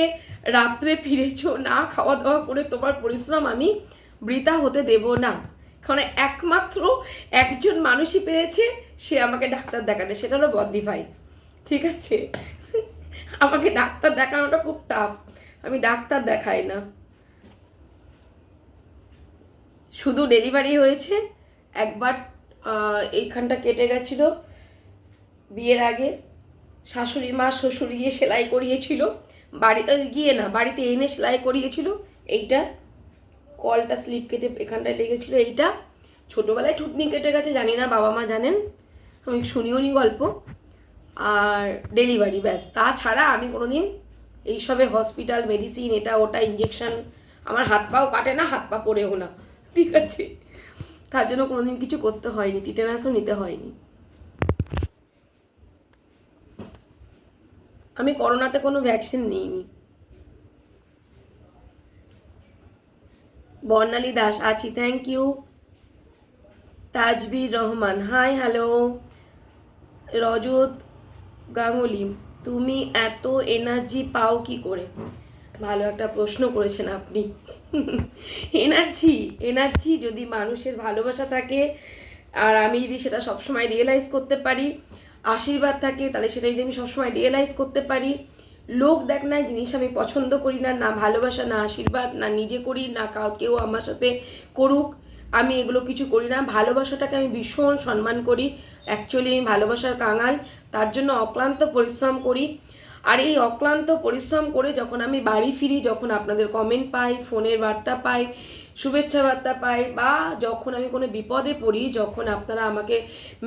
A: রাত্রে ফিরেছো, না খাওয়া দাওয়া করে তোমার পরিশ্রম আমি বৃথা হতে দেব না। কারণ একমাত্র একজন মানুষই পেরেছে সে আমাকে ডাক্তার দেখাতে, সেটা হলো বদ্দি ভাই। ঠিক আছে, আমাকে ডাক্তার দেখানোটা খুব টাফ, আমি ডাক্তার দেখাই না। শুধু ডেলিভারি হয়েছে একবার, এইখানটা কেটে গেছিল বিয়ের আগে, শাশুড়ি মা শ্বশুর গিয়ে সেলাই করিয়েছিল, গিয়ে না বাড়িতে এনে সেলাই করিয়েছিল। এইটা কলটা স্লিপ কেটে এখানটায় লেগেছিল। এইটা ছোটোবেলায় ঠুটনি কেটে গেছে, জানি না বাবা মা জানেন, আমি শুনিও নি গল্প। আর ডেলিভারি, ব্যাস। তাছাড়া আমি কোনোদিন এইসবে হসপিটাল মেডিসিন এটা ওটা ইঞ্জেকশন, আমার হাত পাও কাটে না, হাত পা পড়েও না, ঠিক আছে। তার জন্য কোনোদিন কিছু করতে হয়নি, টিটেনাসও নিতে হয়নি। আমি করোনাতে কোনো ভ্যাকসিন নিইনি। বর্ণালী দাস আছি, thank you. Tajbir Rahman hi hello. Rajat Ganguly তুমি এত এনার্জি পাও কি করে? ভালো একটা প্রশ্ন করেছেন আপনি। এনার্জি যদি মানুষের ভালোবাসা থাকে আর আমি যদি সেটা সবসময় রিয়েলাইজ করতে পারি, আশীর্বাদ থাকে তাহলে সেটা যদি আমি সবসময় রিয়েলাইজ করতে পারি। লোক দেখ না জিনিস আমি পছন্দ করি না, না ভালোবাসা না আশীর্বাদ, না নিজে করি না কেউ আমার সাথে করুক, আমি এগুলো কিছু করি না। ভালোবাসাটাকে আমি ভীষণ সম্মান করি। অ্যাকচুয়ালি আমি ভালোবাসার কাঙাল, তার জন্য অক্লান্ত পরিশ্রম করি। আর এই অক্লান্ত পরিশ্রম করে যখন আমি বাড়ি ফিরি, যখন আপনাদের কমেন্ট পাই, ফোনের বার্তা পাই, শুভেচ্ছা বার্তা পাই, বা যখন আমি কোনো বিপদে পড়ি, যখন আপনারা আমাকে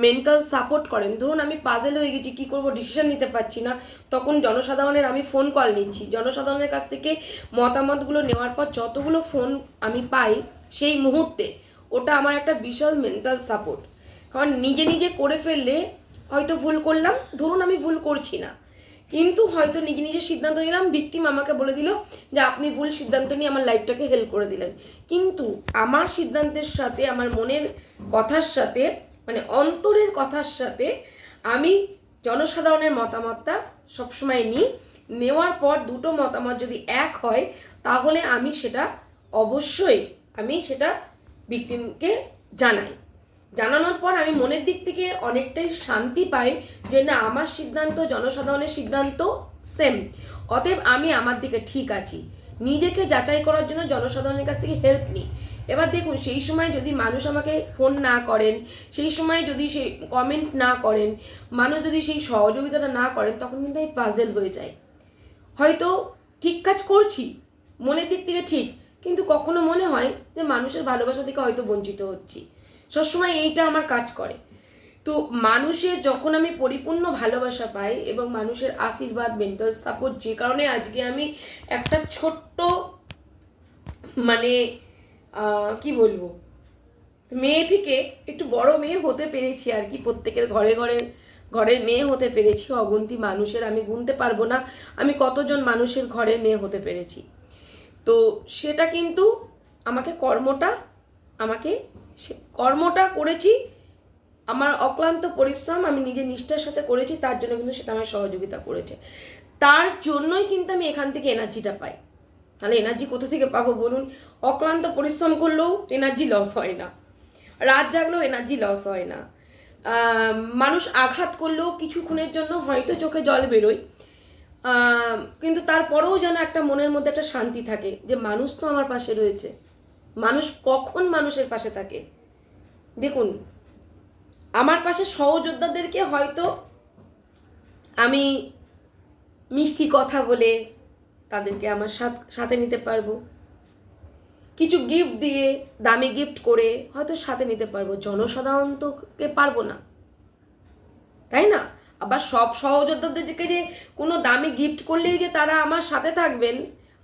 A: মেন্টাল সাপোর্ট করেন, ধরুন আমি পাজেল হয়ে গেছি, কী করবো ডিসিশন নিতে পারছি না, তখন জনসাধারণের আমি ফোন কল নিচ্ছি, জনসাধারণের কাছ থেকে মতামতগুলো নেওয়ার পর যতগুলো ফোন আমি পাই সেই মুহূর্তে, ওটা আমার একটা বিশাল মেন্টাল সাপোর্ট। কারণ নিজে নিজে করে ফেললে হয়তো ভুল করলাম, ধরুন আমি ভুল করছি না, কিন্তু হয়তো নিজে নিজে সিদ্ধান্ত নিলাম, ভিকটিম আমাকে বলে দিল যে আপনি ভুল সিদ্ধান্ত নিয়ে আমার লাইফটাকে হেল্প করে দিলেন। কিন্তু আমার সিদ্ধান্তের সাথে, আমার মনের কথার সাথে, মানে অন্তরের কথার সাথে আমি জনসাধারণের মতামতটা সবসময় নিই। নেওয়ার পর দুটো মতামত যদি এক হয় তাহলে আমি সেটা অবশ্যই ভিকটিমকে জানাই। জানানোর পর আমি মনের দিক থেকে অনেকটাই শান্তি পাই যে না, আমার সিদ্ধান্ত জনসাধারণের সিদ্ধান্ত সেম, অতএব আমি আমার দিকে ঠিক আছি। নিজেকে যাচাই করার জন্য জনসাধারণের কাছ থেকে হেল্প নিই। এবার দেখুন, সেই সময় যদি মানুষ আমাকে ফোন না করেন, সেই সময় যদি সেই কমেন্ট না করেন, মানুষ যদি সেই সহযোগিতাটা না করেন, তখন কিন্তু আমি পাজেল হয়ে যাই। হয়তো ঠিক কাজ করছি, মনের দিক থেকে ঠিক, কিন্তু কখনো মনে হয় যে মানুষের ভালোবাসা থেকে হয়তো বঞ্চিত হচ্ছি। সবসময় এইটা আমার কাজ করে। তো মানুষের যখন আমি পরিপূর্ণ ভালোবাসা পাই এবং মানুষের আশীর্বাদ, মেন্টাল সাপোর্ট, যে কারণে আজকে আমি একটা ছোট্ট মানে কি বলবো, মেয়ে থেকে একটু বড় মেয়ে হতে পেরেছি আর কি। প্রত্যেকের ঘরের মেয়ে হতে পেরেছি। অগুন্তি মানুষের, আমি গুনতে পারবো না আমি কতজন মানুষের ঘরের মেয়ে হতে পেরেছি। তো সেটা কিন্তু আমাকে কর্মটা করেছি, আমার অক্লান্ত পরিশ্রম আমি নিজের নিষ্ঠার সাথে করেছি, তার জন্য কিন্তু সেটা আমার সহযোগিতা করেছে। তার জন্যই কিন্তু আমি এখান থেকে এনার্জিটা পাই। তাহলে এনার্জি কোথা থেকে পাবো বলুন? অক্লান্ত পরিশ্রম করলেও এনার্জি লস হয় না, রাত জাগলেও এনার্জি লস হয় না, মানুষ আঘাত করলেও কিছুক্ষণের জন্য হয়তো চোখে জল বেরোয়, কিন্তু তারপরেও যেন একটা মনের মধ্যে একটা শান্তি থাকে যে মানুষ তো আমার পাশে রয়েছে। মানুষ কখন মানুষের পাশে থাকে? দেখুন, আমার পাশে সহযোদ্ধাদেরকে হয়তো আমি মিষ্টি কথা বলে তাদেরকে আমার সাথে নিতে পারবো, কিছু গিফট দিয়ে, দামি গিফট করে হয়তো সাথে নিতে পারবো। জনসাধারণ তোকে পারবো না, তাই না? আবার সব সহযোদ্ধাদেরকে যে কোনো দামি গিফট করলেই যে তারা আমার সাথে থাকবেন,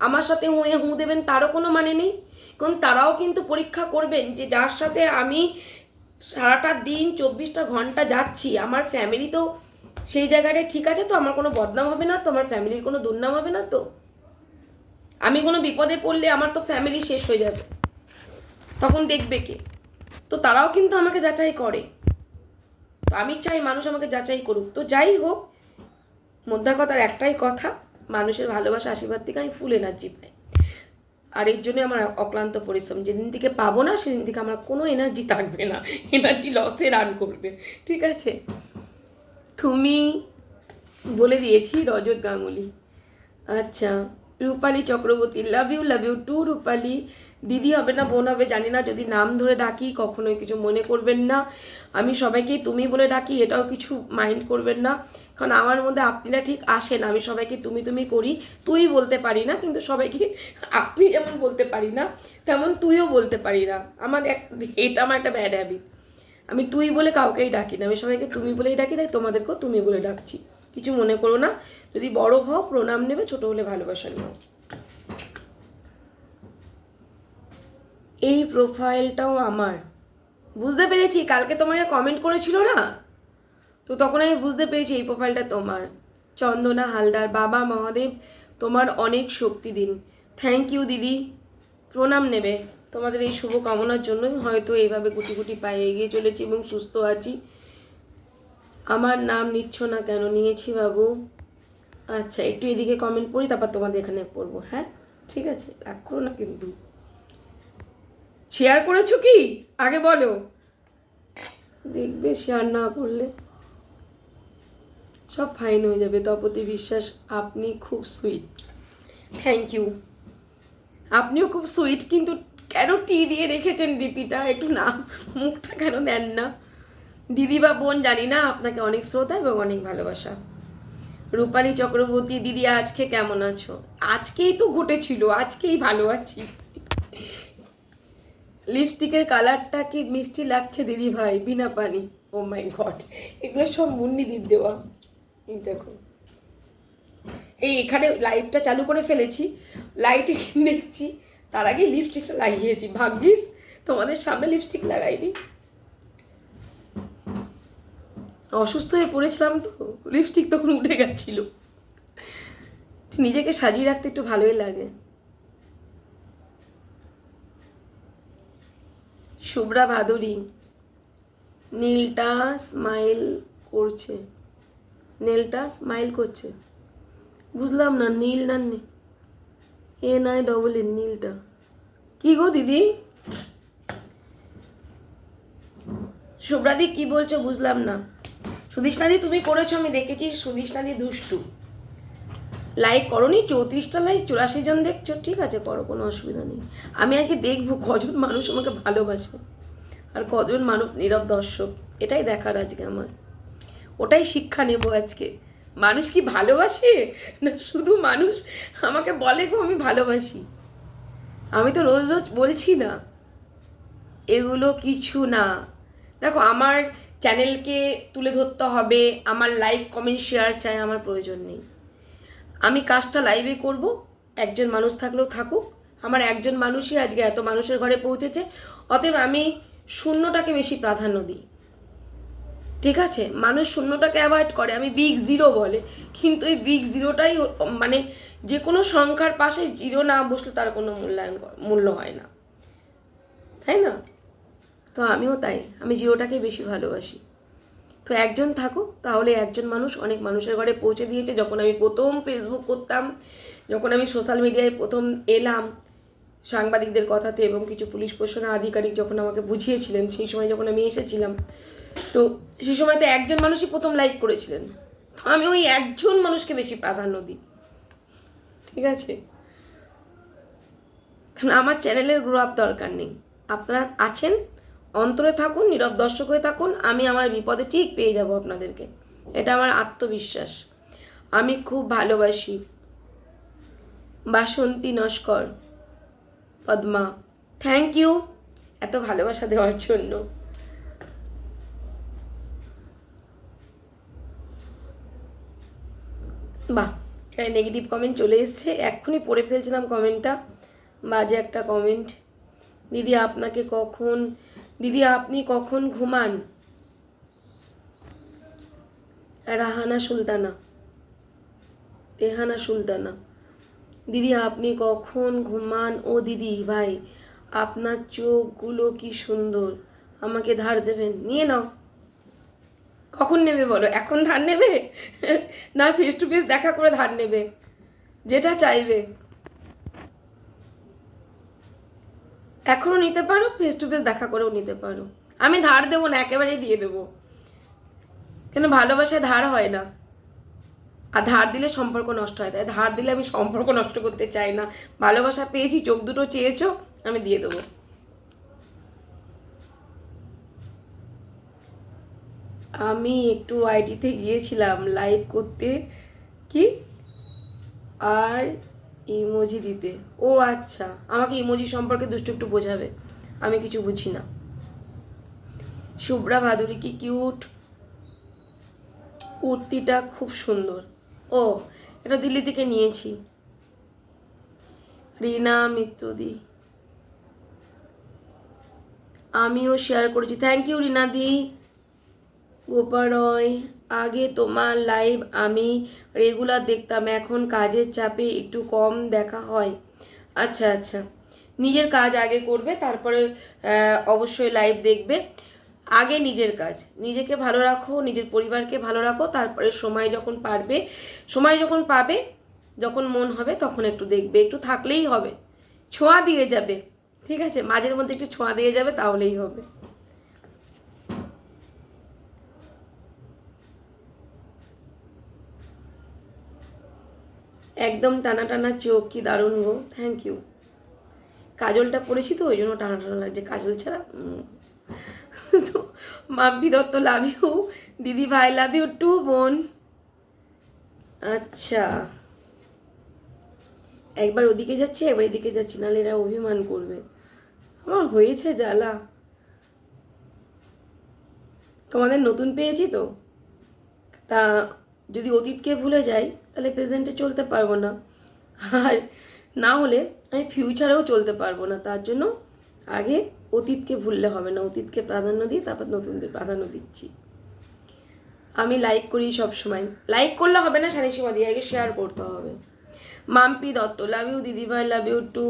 A: আমার সাথে হু দেবেন, তারও কোনো মানে নেই। কারণ তারাও কিন্তু পরীক্ষা করবেন যে যার সাথে আমি সারাটা দিন 24টা ঘন্টা যাচ্ছি, আমার ফ্যামিলি তো সেই জায়গাটায় ঠিক আছে তো, আমার কোনো বদনাম হবে না তো, আমার ফ্যামিলির কোনো দুর্নাম হবে না তো। আমি কোনো বিপদে পড়লে আমার তো ফ্যামিলি শেষ হয়ে যাবে, তখন দেখবে কে? তো তারাও কিন্তু আমাকে যাচাই করে। তো আমি চাই মানুষ আমাকে যাচাই করুক। তো যাই হোক, মোদ্দা কথার একটাই কথা, মানুষের ভালোবাসা আশীর্বাদ থেকে আমি ফুল এনার্জি পাই। আর এর জন্য আমার অক্লান্ত পরিশ্রম। যেদিন থেকে পাবো না সেদিন থেকে আমার কোনো এনার্জি থাকবে না, এনার্জি লসে রান করবে। ঠিক আছে, তুমি বলে দিয়েছি রজত গাঙ্গুলি। আচ্ছা, রূপালী চক্রবর্তী, লাভ ইউ টু রূপালী। দিদি হবে না বোন হবে জানি না, যদি নাম ধরে ডাকি কখনোই কিছু মনে করবেন না। আমি সবাইকেই তুমি বলে ডাকি, এটাও কিছু মাইন্ড করবেন না, কারণ আমার মধ্যে আপনিরা ঠিক আসেন। আমি সবাইকে তুমি তুমি করি, তুই বলতে পারি না, কিন্তু সবাইকে আপনি যেমন বলতে পারি না তেমন তুইও বলতে পারি না। এটা আমার একটা ব্যাড হ্যাবিট। আমি তুই বলে কাউকেই ডাকি না, আমি সবাইকে তুমি বলেই ডাকি, তাই তোমাদেরকেও তুমি বলে ডাকছি। কিছু মনে করো না, যদি বড় হও প্রণাম নেবে, ছোট হলে ভালোবাসা নিও। এই প্রোফাইলটাও আমার, বুঝতে পেরেছি। কালকে তোমাকে কমেন্ট করেছিল না, তো তখন আমি বুঝতে পেরেছি এই প্রোফাইলটা তোমার। চন্দনা হালদার, বাবা মহাদেব তোমার অনেক শক্তি দিন। থ্যাংক ইউ দিদি, প্রণাম নেবে। তোমাদের এই শুভ কামনার জন্যই হয়তো এইভাবে গুটি গুটি পায়ে এগিয়ে চলেছি এবং সুস্থ আছি। আমার নাম নিচ্ছ না কেন? নিয়েছি বাবু। আচ্ছা, একটু এদিকে কমেন্ট পড়ি, তারপর তোমাদের এখানে পড়বো। হ্যাঁ ঠিক আছে, রাগ করো না কিন্তু। শেয়ার করেছো কি আগে বলো, দেখবে শেয়ার না করলে সব ফাইন হয়ে যাবে। তপতি বিশ্বাস, আপনি খুব সুইট। থ্যাংক ইউ, আপনিও খুব সুইট, কিন্তু কেন টি দিয়ে রেখেছেন ডিপিটা? একটু নাম মুখটা কেন দেন না? দিদি বা বোন জানি না, আপনাকে অনেক শ্রদ্ধা এবং অনেক ভালোবাসা। রূপালী চক্রবর্তী, দিদি আজকে কেমন আছো? আজকেই তো ঘটেছিল, আজকেই ভালো আছি। লিপস্টিকের কালারটা কি মিষ্টি লাগছে দিদি ভাই, বিনা পানি। ও মাই গড, এগুলো সব মুন্নি দিদ দেওয়া। এই দেখো, এই এখানে লাইটটা চালু করে ফেলেছি, লাইট দেখছি, তার আগে লিপস্টিকটা লাগিয়েছি। ভাগ্যিস তোমাদের সামনে লিপস্টিক লাগাইনি, অসুস্থ হয়ে পড়েছিলাম তো, লিপস্টিক তখন উঠে গেছিল। নিজেকে সাজিয়ে রাখতে একটু ভালোই লাগে। শুভ্রা ভাদুরী, নীলটা স্মাইল করছে, নেলটা স্মাইল করছে, বুঝলাম না। নীল না NI নীলটা কি গো দিদি? শুভ্রাদি কি বলছো বুঝলাম না। সুদীষ্ণাদি তুমি করেছো, আমি দেখেছি। সুদীষ্ণাদি দুষ্টু, লাইক করোনি, 34টা লাইক, 84 জন দেখছো, ঠিক আছে করো, কোনো অসুবিধা নেই। আমি আগে দেখবো কজন মানুষ আমাকে ভালোবাসে আর কজন মানুষ নীরব দর্শক, এটাই দেখার আজকে আমার। ওটাই শিক্ষা নেব আজকে। মানুষ কি ভালোবাসে, না শুধু মানুষ আমাকে বলে গো আমি ভালোবাসি। আমি তো রোজ রোজ বলছি না, এগুলো কিছু না। দেখো, আমার চ্যানেলকে তুলে ধরতে হবে, আমার লাইক কমেন্ট শেয়ার চাই, আমার প্রয়োজন নেই। আমি কাজটা লাইভে করব, একজন মানুষ থাকলেও থাকুক। আমার একজন মানুষই আজকে এত মানুষের ঘরে পৌঁছেছে, অতএব আমি শূন্যটাকে বেশি প্রাধান্য দিই। ঠিক আছে, মানুষ শূন্যটাকে অ্যাভয়েড করে, আমি বিগ জিরো বলে, কিন্তু এই বিগ জিরোটাই মানে যে কোনো সংখ্যার পাশে জিরো না বসলে তার কোনো মূল্য হয় না, তাই না? তো আমিও তাই, আমি জিরোটাকে বেশি ভালোবাসি। তো একজন থাকুক, তাহলে একজন মানুষ অনেক মানুষের ঘরে পৌঁছে দিয়েছে। যখন আমি প্রথম ফেসবুক করতাম, যখন আমি সোশ্যাল মিডিয়ায় প্রথম এলাম সাংবাদিকদের কথাতে, এবং কিছু পুলিশ প্রশাসনের আধিকারিক যখন আমাকে বুঝিয়েছিলেন, সেই সময় যখন আমি এসেছিলাম, তো সেই সময় তো একজন মানুষই প্রথম লাইক করেছিলেন। তো আমি ওই একজন মানুষকে বেশি প্রাধান্য দিই, ঠিক আছে? কারণ আমার চ্যানেলের গ্রো আপ দরকার নেই। আপনারা আছেন, অন্তরে থাকুন, নীরব দর্শক হয়ে থাকুন, আমি আমার বিপদে ঠিক পেয়ে যাব আপনাদেরকে, এটা আমার আত্মবিশ্বাস। আমি খুব ভালোবাসি। বাসন্তী নস্কর, পদ্মা, থ্যাংক ইউ এত ভালোবাসা দেওয়ার জন্য। বাহ, এখানে নেগেটিভ কমেন্ট চলে এসছে, এক্ষুনি পড়ে ফেলছিলাম কমেন্টটা, বাজে একটা কমেন্ট। দিদি আপনি কখন ঘুমান? রেহানা সুলতানা, দিদি আপনি কখন ঘুমান? ও দিদি ভাই, আপনার চোখগুলো কি সুন্দর, আমাকে ধার দেবেন? নিয়ে নাও। কখন নেবে বলো? এখন ধার নেবে না ফেস টু ফেস দেখা করে ধার নেবে? যেটা চাইবে। এখনও নিতে পারো, ফেস টু ফেস দেখা করেও নিতে পারো। আমি ধার দেবো না, একেবারেই দিয়ে দেবো। কেন, ভালোবাসায় ধার হয় না, আর ধার দিলে সম্পর্ক নষ্ট হয়। তাই ধার দিলে আমি সম্পর্ক নষ্ট করতে চাই না। ভালোবাসা পেয়েছি, চোখ দুটো চেয়েছো, আমি দিয়ে দেবো। আমি একটু আইডিতে গিয়েছিলাম লাইভ করতে, কি আর ইমোজি দিতে। ও আচ্ছা, আমাকে ইমোজি সম্পর্কে দুষ্টু একটু বোঝাবে, আমি কিছু বুঝি না। শুভ্রা ভাদুরী কি কিউট, কুর্তিটা খুব সুন্দর। ও, এটা দিল্লি থেকে নিয়েছি। রিনা মিত্রদি, আমিও শেয়ার করেছি, থ্যাংক ইউ রিনা দি। গোপা রয়, আগে তোমার লাইভ আমি রেগুলার দেখতাম, এখন কাজের চাপে একটু কম দেখা হয়। আচ্ছা আচ্ছা, নিজের কাজ আগে করবে, তারপরে অবশ্যই লাইভ দেখবে। আগে নিজের কাজ, নিজেকে ভালো রাখো, নিজের পরিবারকে ভালো রাখো, তারপরে সময় যখন পারবে, সময় যখন পাবে, যখন মন হবে তখন একটু দেখবে, একটু থাকলেই হবে, ছোঁয়া দিয়ে যাবে। ঠিক আছে, মাঝের মধ্যে একটু ছোঁয়া দিয়ে যাবে, তাহলেই হবে। একদম টানা টানা চোখ, কি দারুণ গো, থ্যাংক ইউ। কাজলটা পরেছি তো ওই জন্য টানা টানা লাগছে, কাজল ছাড়া তো মাম্পি দত্ত লাভ ইউ, দিদি ভাই লাভ ইউ টু বোন। আচ্ছা, একবার ওদিকে যাচ্ছি, একবার এদিকে যাচ্ছি, নাহলে এরা অভিমান করবে। আমার হয়েছে জ্বালা, তোমাদের নতুন পেয়েছি তো, তা যদি অতীতকে ভুলে যাই তাহলে প্রেজেন্টে চলতে পারবো না, আর না হলে আমি ফিউচারেও চলতে পারবো না। তার জন্য আগে অতীতকে ভুললে হবে না, অতীতকে প্রাধান্য দিই, তারপর নতুনদের প্রাধান্য দিচ্ছি। আমি লাইক করি সব সময়, লাইক করলে হবে না সানিসীমা দিয়ে, আগে শেয়ার করতে হবে। মাম্পি দত্ত লাভ ইউ দিদি ভাই, লাভ ইউ টু।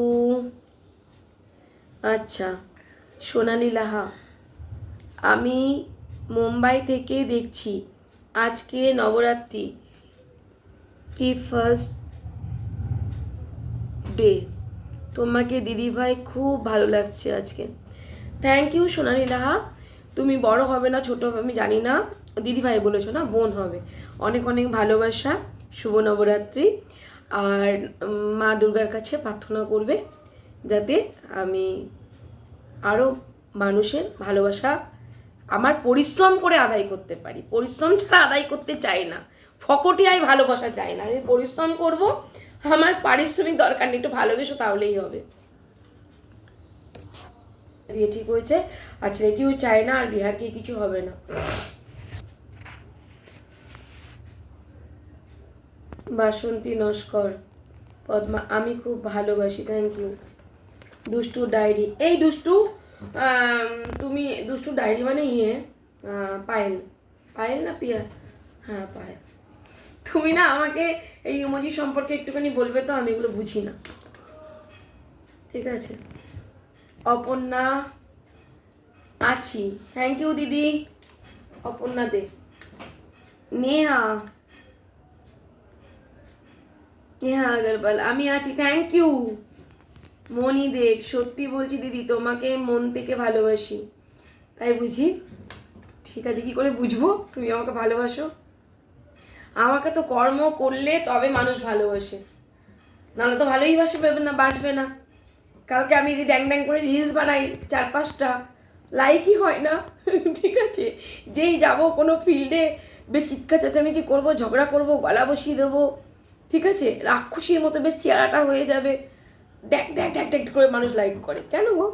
A: আচ্ছা, সোনালি লাহা, আমি মুম্বাই থেকে দেখছি, আজকে নবরাত্রি কি ফার্স্ট ডে, তোমাকে দিদিভাই খুব ভালো লাগছে আজকে। থ্যাংক ইউ সোনালি লাহা। তুমি বড় হবে না ছোট হবে আমি জানি না, দিদিভাই বলেছো না, বোন হবে। অনেক অনেক ভালোবাসা, শুভ নবরাত্রি। আর মা দুর্গার কাছে প্রার্থনা করবে যাতে আমি আরও মানুষের ভালোবাসা আমার পরিশ্রম করে আদায় করতে পারি। পরিশ্রম ছাড়া আদায় করতে চাই না, ফকটিয়ায় ভালোবাসা চাই না, আমি পরিশ্রম করব, আমার পারিশ্রমিক দরকার নেই, একটু ভালোবেসো তাহলেই হবে। বিয়ে ঠিক হয়েছে, আচ্ছা এটিও চায় না, আর বিহার গিয়ে কিছু হবে না। বাসন্তী নস্কর, পদ্মা, আমি খুব ভালোবাসি, থ্যাংক ইউ। দুষ্টু ডায়েরি, এই দুষ্টু, তুমি দুষ্টু ডায়েরি মানে পায়েল, পায়েল না পিয়া, হ্যাঁ পায়েল। তুমি না আমাকে এই ইমোজি সম্পর্কে একটুখানি বলবে তো, আমি এগুলো বুঝি না, ঠিক আছে। অপর্ণা আছি, থ্যাংক ইউ দিদি। অপর্ণা দে, নেহা, নেহা আগরওয়াল, আমি আছি, থ্যাংক ইউ। মণিদেব, সত্যি বলছি দিদি তোমাকে মন থেকে ভালোবাসি, তাই বুঝি? ঠিক আছে, কি করে বুঝবো তুমি আমাকে ভালোবাসো? আমাকে তো কর্ম করলে তবে মানুষ ভালোবাসে, নাহলে তো ভালোই বাসবে না, বাসবে না। কালকে আমি যদি ড্যাং ড্যাং করে রিলস বানাই 4-5টা, লাইকই হয় না ঠিক আছে। যেই যাব কোনো ফিল্ডে, বেশ চিৎকার চেঁচামেচি করবো, ঝগড়া করবো, গলা বসিয়ে দেবো, ঠিক আছে, রাক্ষসীর মতো বেশ চেহারাটা হয়ে যাবে, ড্যাক ড্যাক ড্যাক ড্যাক করে মানুষ লাইক করে। কেন গো?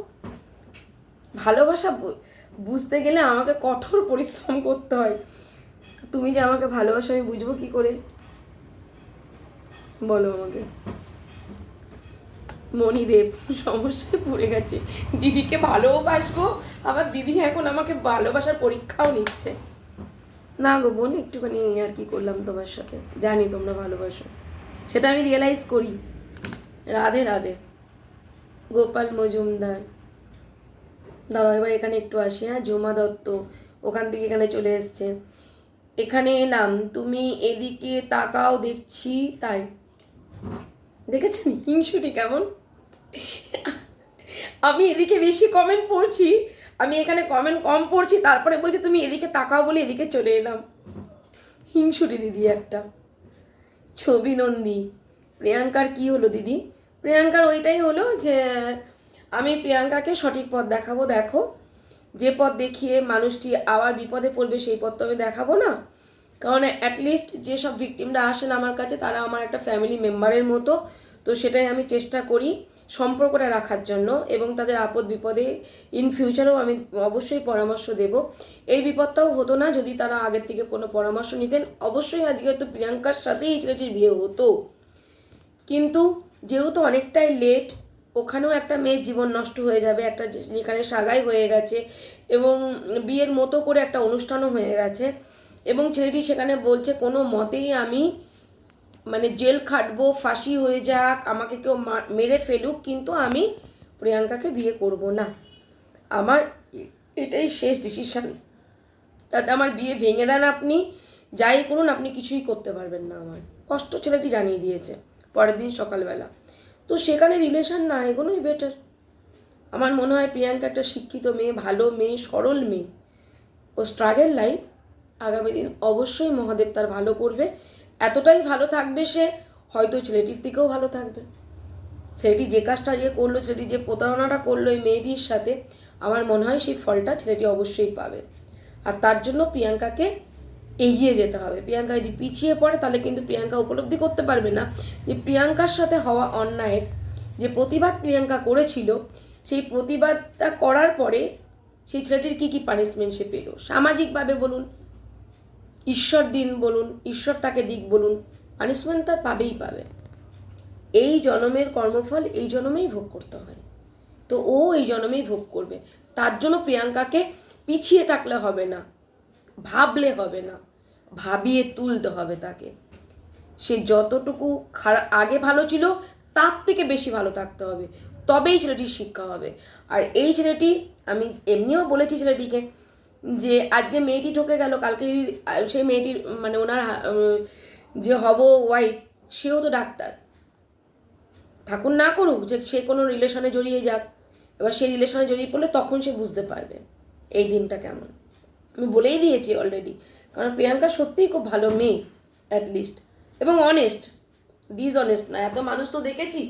A: ভালোবাসা বুঝতে গেলে আমাকে কঠোর পরিশ্রম করতে হয়। তুমি যে আমাকে ভালোবাসো আমি বুঝবো কি করে, বলো আমাকে। মণিদেব, সমস্যায় পড়ে গেছে, দিদিকে ভালোবাসবো, আবার দিদি এখন আমাকে ভালোবাসার পরীক্ষাও নিচ্ছে। না গো বোন, একটুখানি আর কি করলাম তোমার সাথে, জানি তোমরা ভালোবাসো, সেটা আমি রিয়েলাইজ করি। রাধে রাধে। গোপাল মজুমদার, দাঁড়াও এবার এখানে একটু আসি। হ্যাঁ, জুমা দত্ত ওখান থেকে এখানে চলে এসছে। এখানে এলাম, তুমি এদিকে তাকাও দেখছি, তাই দেখেছেন হিংসুটি কেমন? আমি এদিকে বেশি কমেন্ট পড়ছি, আমি এখানে কমেন্ট কম পড়ছি, তারপরে বলছি তুমি এদিকে তাকাও বলে এদিকে চলে এলাম। হিংসুটি দিদি একটা। ছবি নন্দী, প্রিয়াঙ্কার কি হলো দিদি? প্রিয়াঙ্কার ওইটাই হলো যে আমি প্রিয়াঙ্কাকে সঠিক পথ দেখাবো। দেখো, যে পথ দেখিয়ে মানুষটি আবার বিপদে পড়বে সেই পথ তো আমি দেখাবো না, কারণ অ্যাটলিস্ট যেসব ভিকটিমরা আসেন আমার কাছে তারা আমার একটা ফ্যামিলি মেম্বারের মতো। তো সেটাই আমি চেষ্টা করি সম্পর্কটা রাখার জন্য, এবং তাদের আপদ বিপদে ইন ফিউচারেও আমি অবশ্যই পরামর্শ দেব। এই বিপদটাও হতো না যদি তারা আগের থেকে কোনো পরামর্শ নিতেন। অবশ্যই আজকে তো প্রিয়াঙ্কার সাথেই এই ছেলেটির বিয়ে হতো, কিন্তু যেহেতু অনেকটাই লেট, ওখানেও একটা মেয়ের জীবন নষ্ট হয়ে যাবে, একটা যেখানে সাগাই হয়ে গেছে এবং বিয়ের মতো করে একটা অনুষ্ঠানও হয়ে গেছে, এবং ছেলেটি সেখানে বলছে কোনো মতেই আমি মানে জেল খাটবো, ফাঁসি হয়ে যাক, আমাকে কেউ মেরে ফেলুক, কিন্তু আমি প্রিয়াঙ্কাকে বিয়ে করব না, আমার এটাই শেষ ডিসিশন। তাতে আমার বিয়ে ভেঙে দেন আপনি, যাই করুন আপনি কিছুই করতে পারবেন না। আমার কষ্ট ছেলেটি জানিয়ে দিয়েছে পরের দিন সকালবেলা। তো সেখানে রিলেশন না এগোনোই বেটার। আমার মনে হয় প্রিয়াঙ্কা একটা শিক্ষিত মেয়ে, ভালো মেয়ে, সরল মেয়ে। ও স্ট্রাগল লাইফ, আগামী দিন অবশ্যই মহাদেব তার ভালো করবে। এতটাই ভালো থাকবে সে, হয়তো ছেলেটির দিকেও ভালো থাকবে। ছেলেটি যে কাজটা করলো, ছেলেটি যে প্রতারণাটা করলো এই মেয়েটির সাথে, আমার মনে হয় সেই ফলটা ছেলেটি অবশ্যই পাবে। আর তার জন্য প্রিয়াঙ্কাকে এগিয়ে যেতে হবে। প্রিয়াঙ্কা যদি পিছিয়ে পড়ে তাহলে কিন্তু প্রিয়াঙ্কা উপলব্ধি করতে পারবে না যে প্রিয়াঙ্কার সাথে হওয়া অন্যায়ের যে প্রতিবাদ প্রিয়াঙ্কা করেছিল, সেই প্রতিবাদটা করার পরে সেই ছেলেটির কী কী পানিশমেন্ট সে পেল, সামাজিকভাবে বলুন, ঈশ্বর দিন বলুন, ঈশ্বর তাকে দিক বলুন, পানিশমেন্ট তার পাবেই পাবে। এই জনমের কর্মফল এই জনমেই ভোগ করতে হয়, তো ও এই জনমেই ভোগ করবে। তার জন্য প্রিয়াঙ্কাকে পিছিয়ে থাকলে হবে না, ভাবলে হবে না, ভাবিয়ে তুলতে হবে তাকে। সে যতটুকু আগে ভালো ছিল তার থেকে বেশি ভালো থাকতে হবে, তবেই ছেলেটির শিক্ষা হবে। আর এই ছেলেটি, আমি এমনিও বলেছি ছেলেটিকে যে আজকে মেয়েটি ঠকে গেল, কালকে সেই মেয়েটির মানে ওনার যে হব ওয়াইফ, সেও তো ডাক্তার, ঠাকুর না করুক যে সে কোনো রিলেশনে জড়িয়ে যাক, এবার সেই রিলেশনে জড়িয়ে পড়লে তখন সে বুঝতে পারবে এই দিনটা কেমন। আমি বলেই দিয়েছি অলরেডি, কারণ প্রিয়াঙ্কা সত্যিই খুব ভালো মেয়ে অ্যাটলিস্ট, এবং অনেস্ট, ডিসঅনেস্ট না। এত মানুষ তো দেখেছি,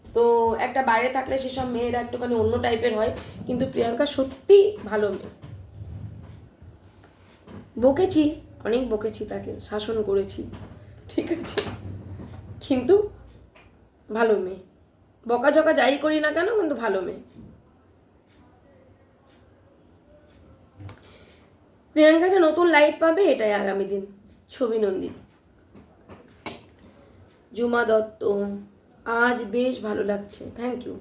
A: তো একটা বাইরে থাকলে সেসব মেয়েরা একটুখানি অন্য টাইপের হয়, কিন্তু প্রিয়াঙ্কা সত্যিই ভালো মেয়ে। বকেছি, অনেক বকেছি, তাকে শাসন করেছি, ঠিক আছে, কিন্তু ভালো মেয়ে। বকাঝকা যাই করি না কেন, কিন্তু ভালো মেয়ে। প্রিয়াঙ্কা একটা নতুন লাইফ পাবে, এটাই আগামী দিন। ছবি নন্দী, জুমা দত্ত, আজ বেশ ভালো লাগছে, থ্যাংক ইউ।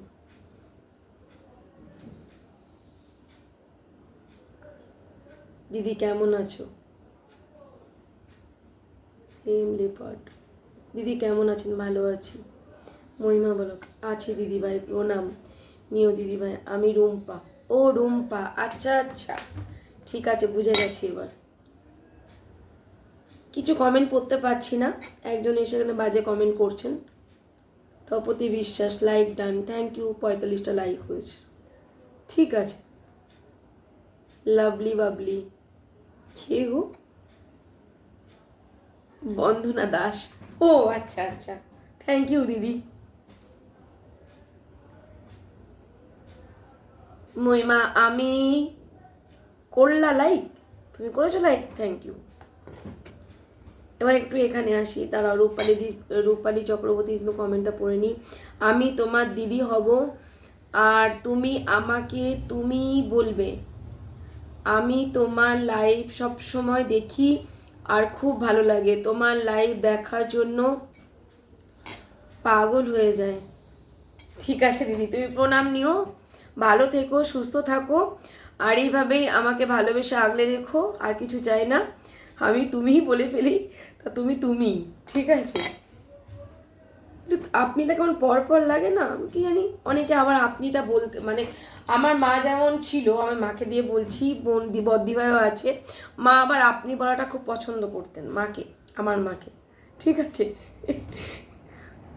A: দিদি কেমন আছো? হেম লেপার্ড, দিদি কেমন আছেন? ভালো আছি। মহিমা বলো, আছি দিদিভাই, প্রণাম নিও দিদিভাই। আমি রুম্পা। ও রুম্পা, আচ্ছা আচ্ছা, ঠিক আছে, বুঝে গেছি এবার। কিছু কমেন্ট পড়তে পারছি না, একজন এসে এখানে বাজে কমেন্ট করছেন। Tapati Biswas, like done, thank you, 45টা লাইক হয়েছে, ঠিক আছে। লাভলি বাবলি, কে গো? বন্দনা দাস, ও আচ্ছা আচ্ছা, থ্যাংক ইউ দিদি। মহিমা, আমি করলা লাইক, তুমি করেছো লাইক, থ্যাংক ইউ। এবার একটু এখানে আসি, তারা রূপালী চক্রবর্তী কমেন্টটা পড়ে নিই। আমি তোমার দিদি হব আর তুমি আমাকে তুমি বলবে। আমি তোমার লাইভ সব সময় দেখি আর খুব ভালো লাগে, তোমার লাইভ দেখার জন্য পাগল হয়ে যায়। ঠিক আছে দিদি, তুমি প্রণাম নিও, ভালো থেকো, সুস্থ থাকো, আর এইভাবেই আমাকে ভালোবেসে আগলে রেখো। আর কিছু চাই না, আমি তুমিই বলে ফেলি, তা তুমি, ঠিক আছে। আপনিটা কেমন পর পর লাগে না, আমি কি জানি। অনেকে আবার আপনিটা বলতে মানে আমার মা যেমন ছিল, আমি মাকে দিয়ে বলছি, বোন বদ্দিভাইও আছে, মা আবার আপনি বলাটা খুব পছন্দ করতেন মাকে, আমার মাকে, ঠিক আছে।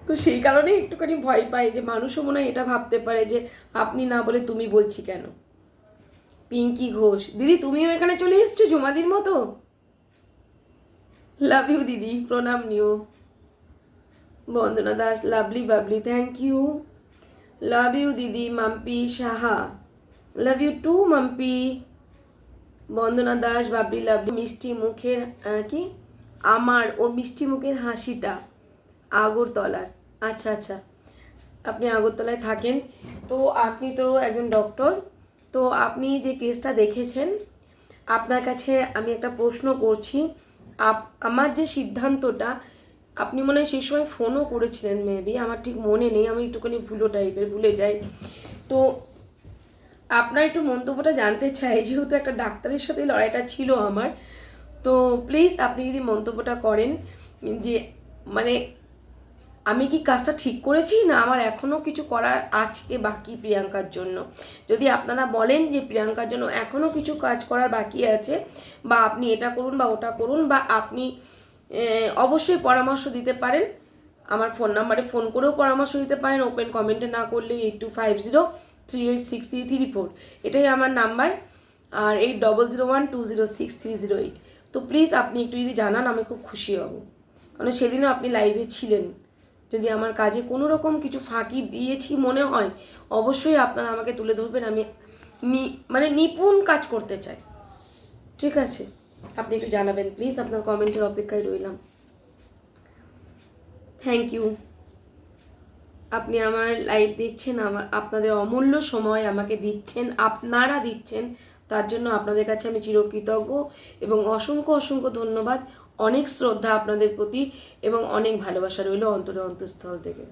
A: তো সেই কারণেই একটুখানি ভয় পাই যে মানুষও মনে হয় এটা ভাবতে পারে যে আপনি না বলে তুমি বলছি কেন। পিঙ্কি ঘোষ দিদি, তুমিও এখানে চলে এসছো জুমাদির মতো। লাভ ইউ দিদি, প্রণাম নিও। Bandana Das, lovely bubbly, thank you. Love you দিদি। Mampi Saha, love you too Mampi. Bandana Das, bubbly lovely. মিষ্টি মুখের কি আমার ও মিষ্টি মুখের হাসিটা আগরতলার। আচ্ছা আচ্ছা, আপনি আগরতলায় থাকেন। তো আপনি তো একজন ডক্টর, তো আপনি যে কেসটা দেখেছেন, আপনার কাছে আমি একটা প্রশ্ন করছি। আমার যে সিদ্ধান্তটা, আপনি মনে হয় সেই সময় ফোনও করেছিলেন মেবি, আমার ঠিক মনে নেই, আমি একটুখানি ভুলে যাই। তো আপনার একটু মন্তব্যটা জানতে চাই, যেহেতু একটা ডাক্তারের সাথে লড়াইটা ছিল আমার। তো প্লিজ আপনি যদি মন্তব্যটা করেন যে মানে আমি কি কাজটা ঠিক করেছি, না আমার এখনও কিছু করার আছে বাকি প্রিয়াঙ্কার জন্য। যদি আপনারা বলেন যে প্রিয়াঙ্কার জন্য এখনও কিছু কাজ করার বাকি আছে, বা আপনি এটা করুন বা ওটা করুন, বা আপনি অবশ্যই পরামর্শ দিতে পারেন, আমার ফোন নাম্বারে ফোন করেও পরামর্শ দিতে পারেন, ওপেন কমেন্টে না করলে 8250386334, এটাই আমার নাম্বার। আর 8001206308। তো প্লিজ আপনি একটু যদি জানান আমি খুব খুশি হব, কারণ সেদিনও আপনি লাইভে ছিলেন। যদি আমার কাজে কোনো রকম কিছু ফাঁকি দিয়েছি মনে হয়, অবশ্যই আপনারা আমাকে তুলে ধরবেন। আমি মানে নিপুণ কাজ করতে চাই, ঠিক আছে। আপনি একটু জানাবেন প্লিজ, আপনার কমেন্টের অপেক্ষায় রইলাম। Thank you. আপনি আমার লাইভ দেখছেন, আপনাদের অমূল্য সময় আমাকে দিচ্ছেন, আপনারা দিচ্ছেন, তার জন্য আপনাদের কাছে আমি চিরকৃতজ্ঞ এবং অসংখ্য অসংখ্য ধন্যবাদ। অনেক শ্রদ্ধা আপনাদের প্রতি এবং অনেক ভালোবাসা রইল অন্তরে অন্তঃস্থল থেকে।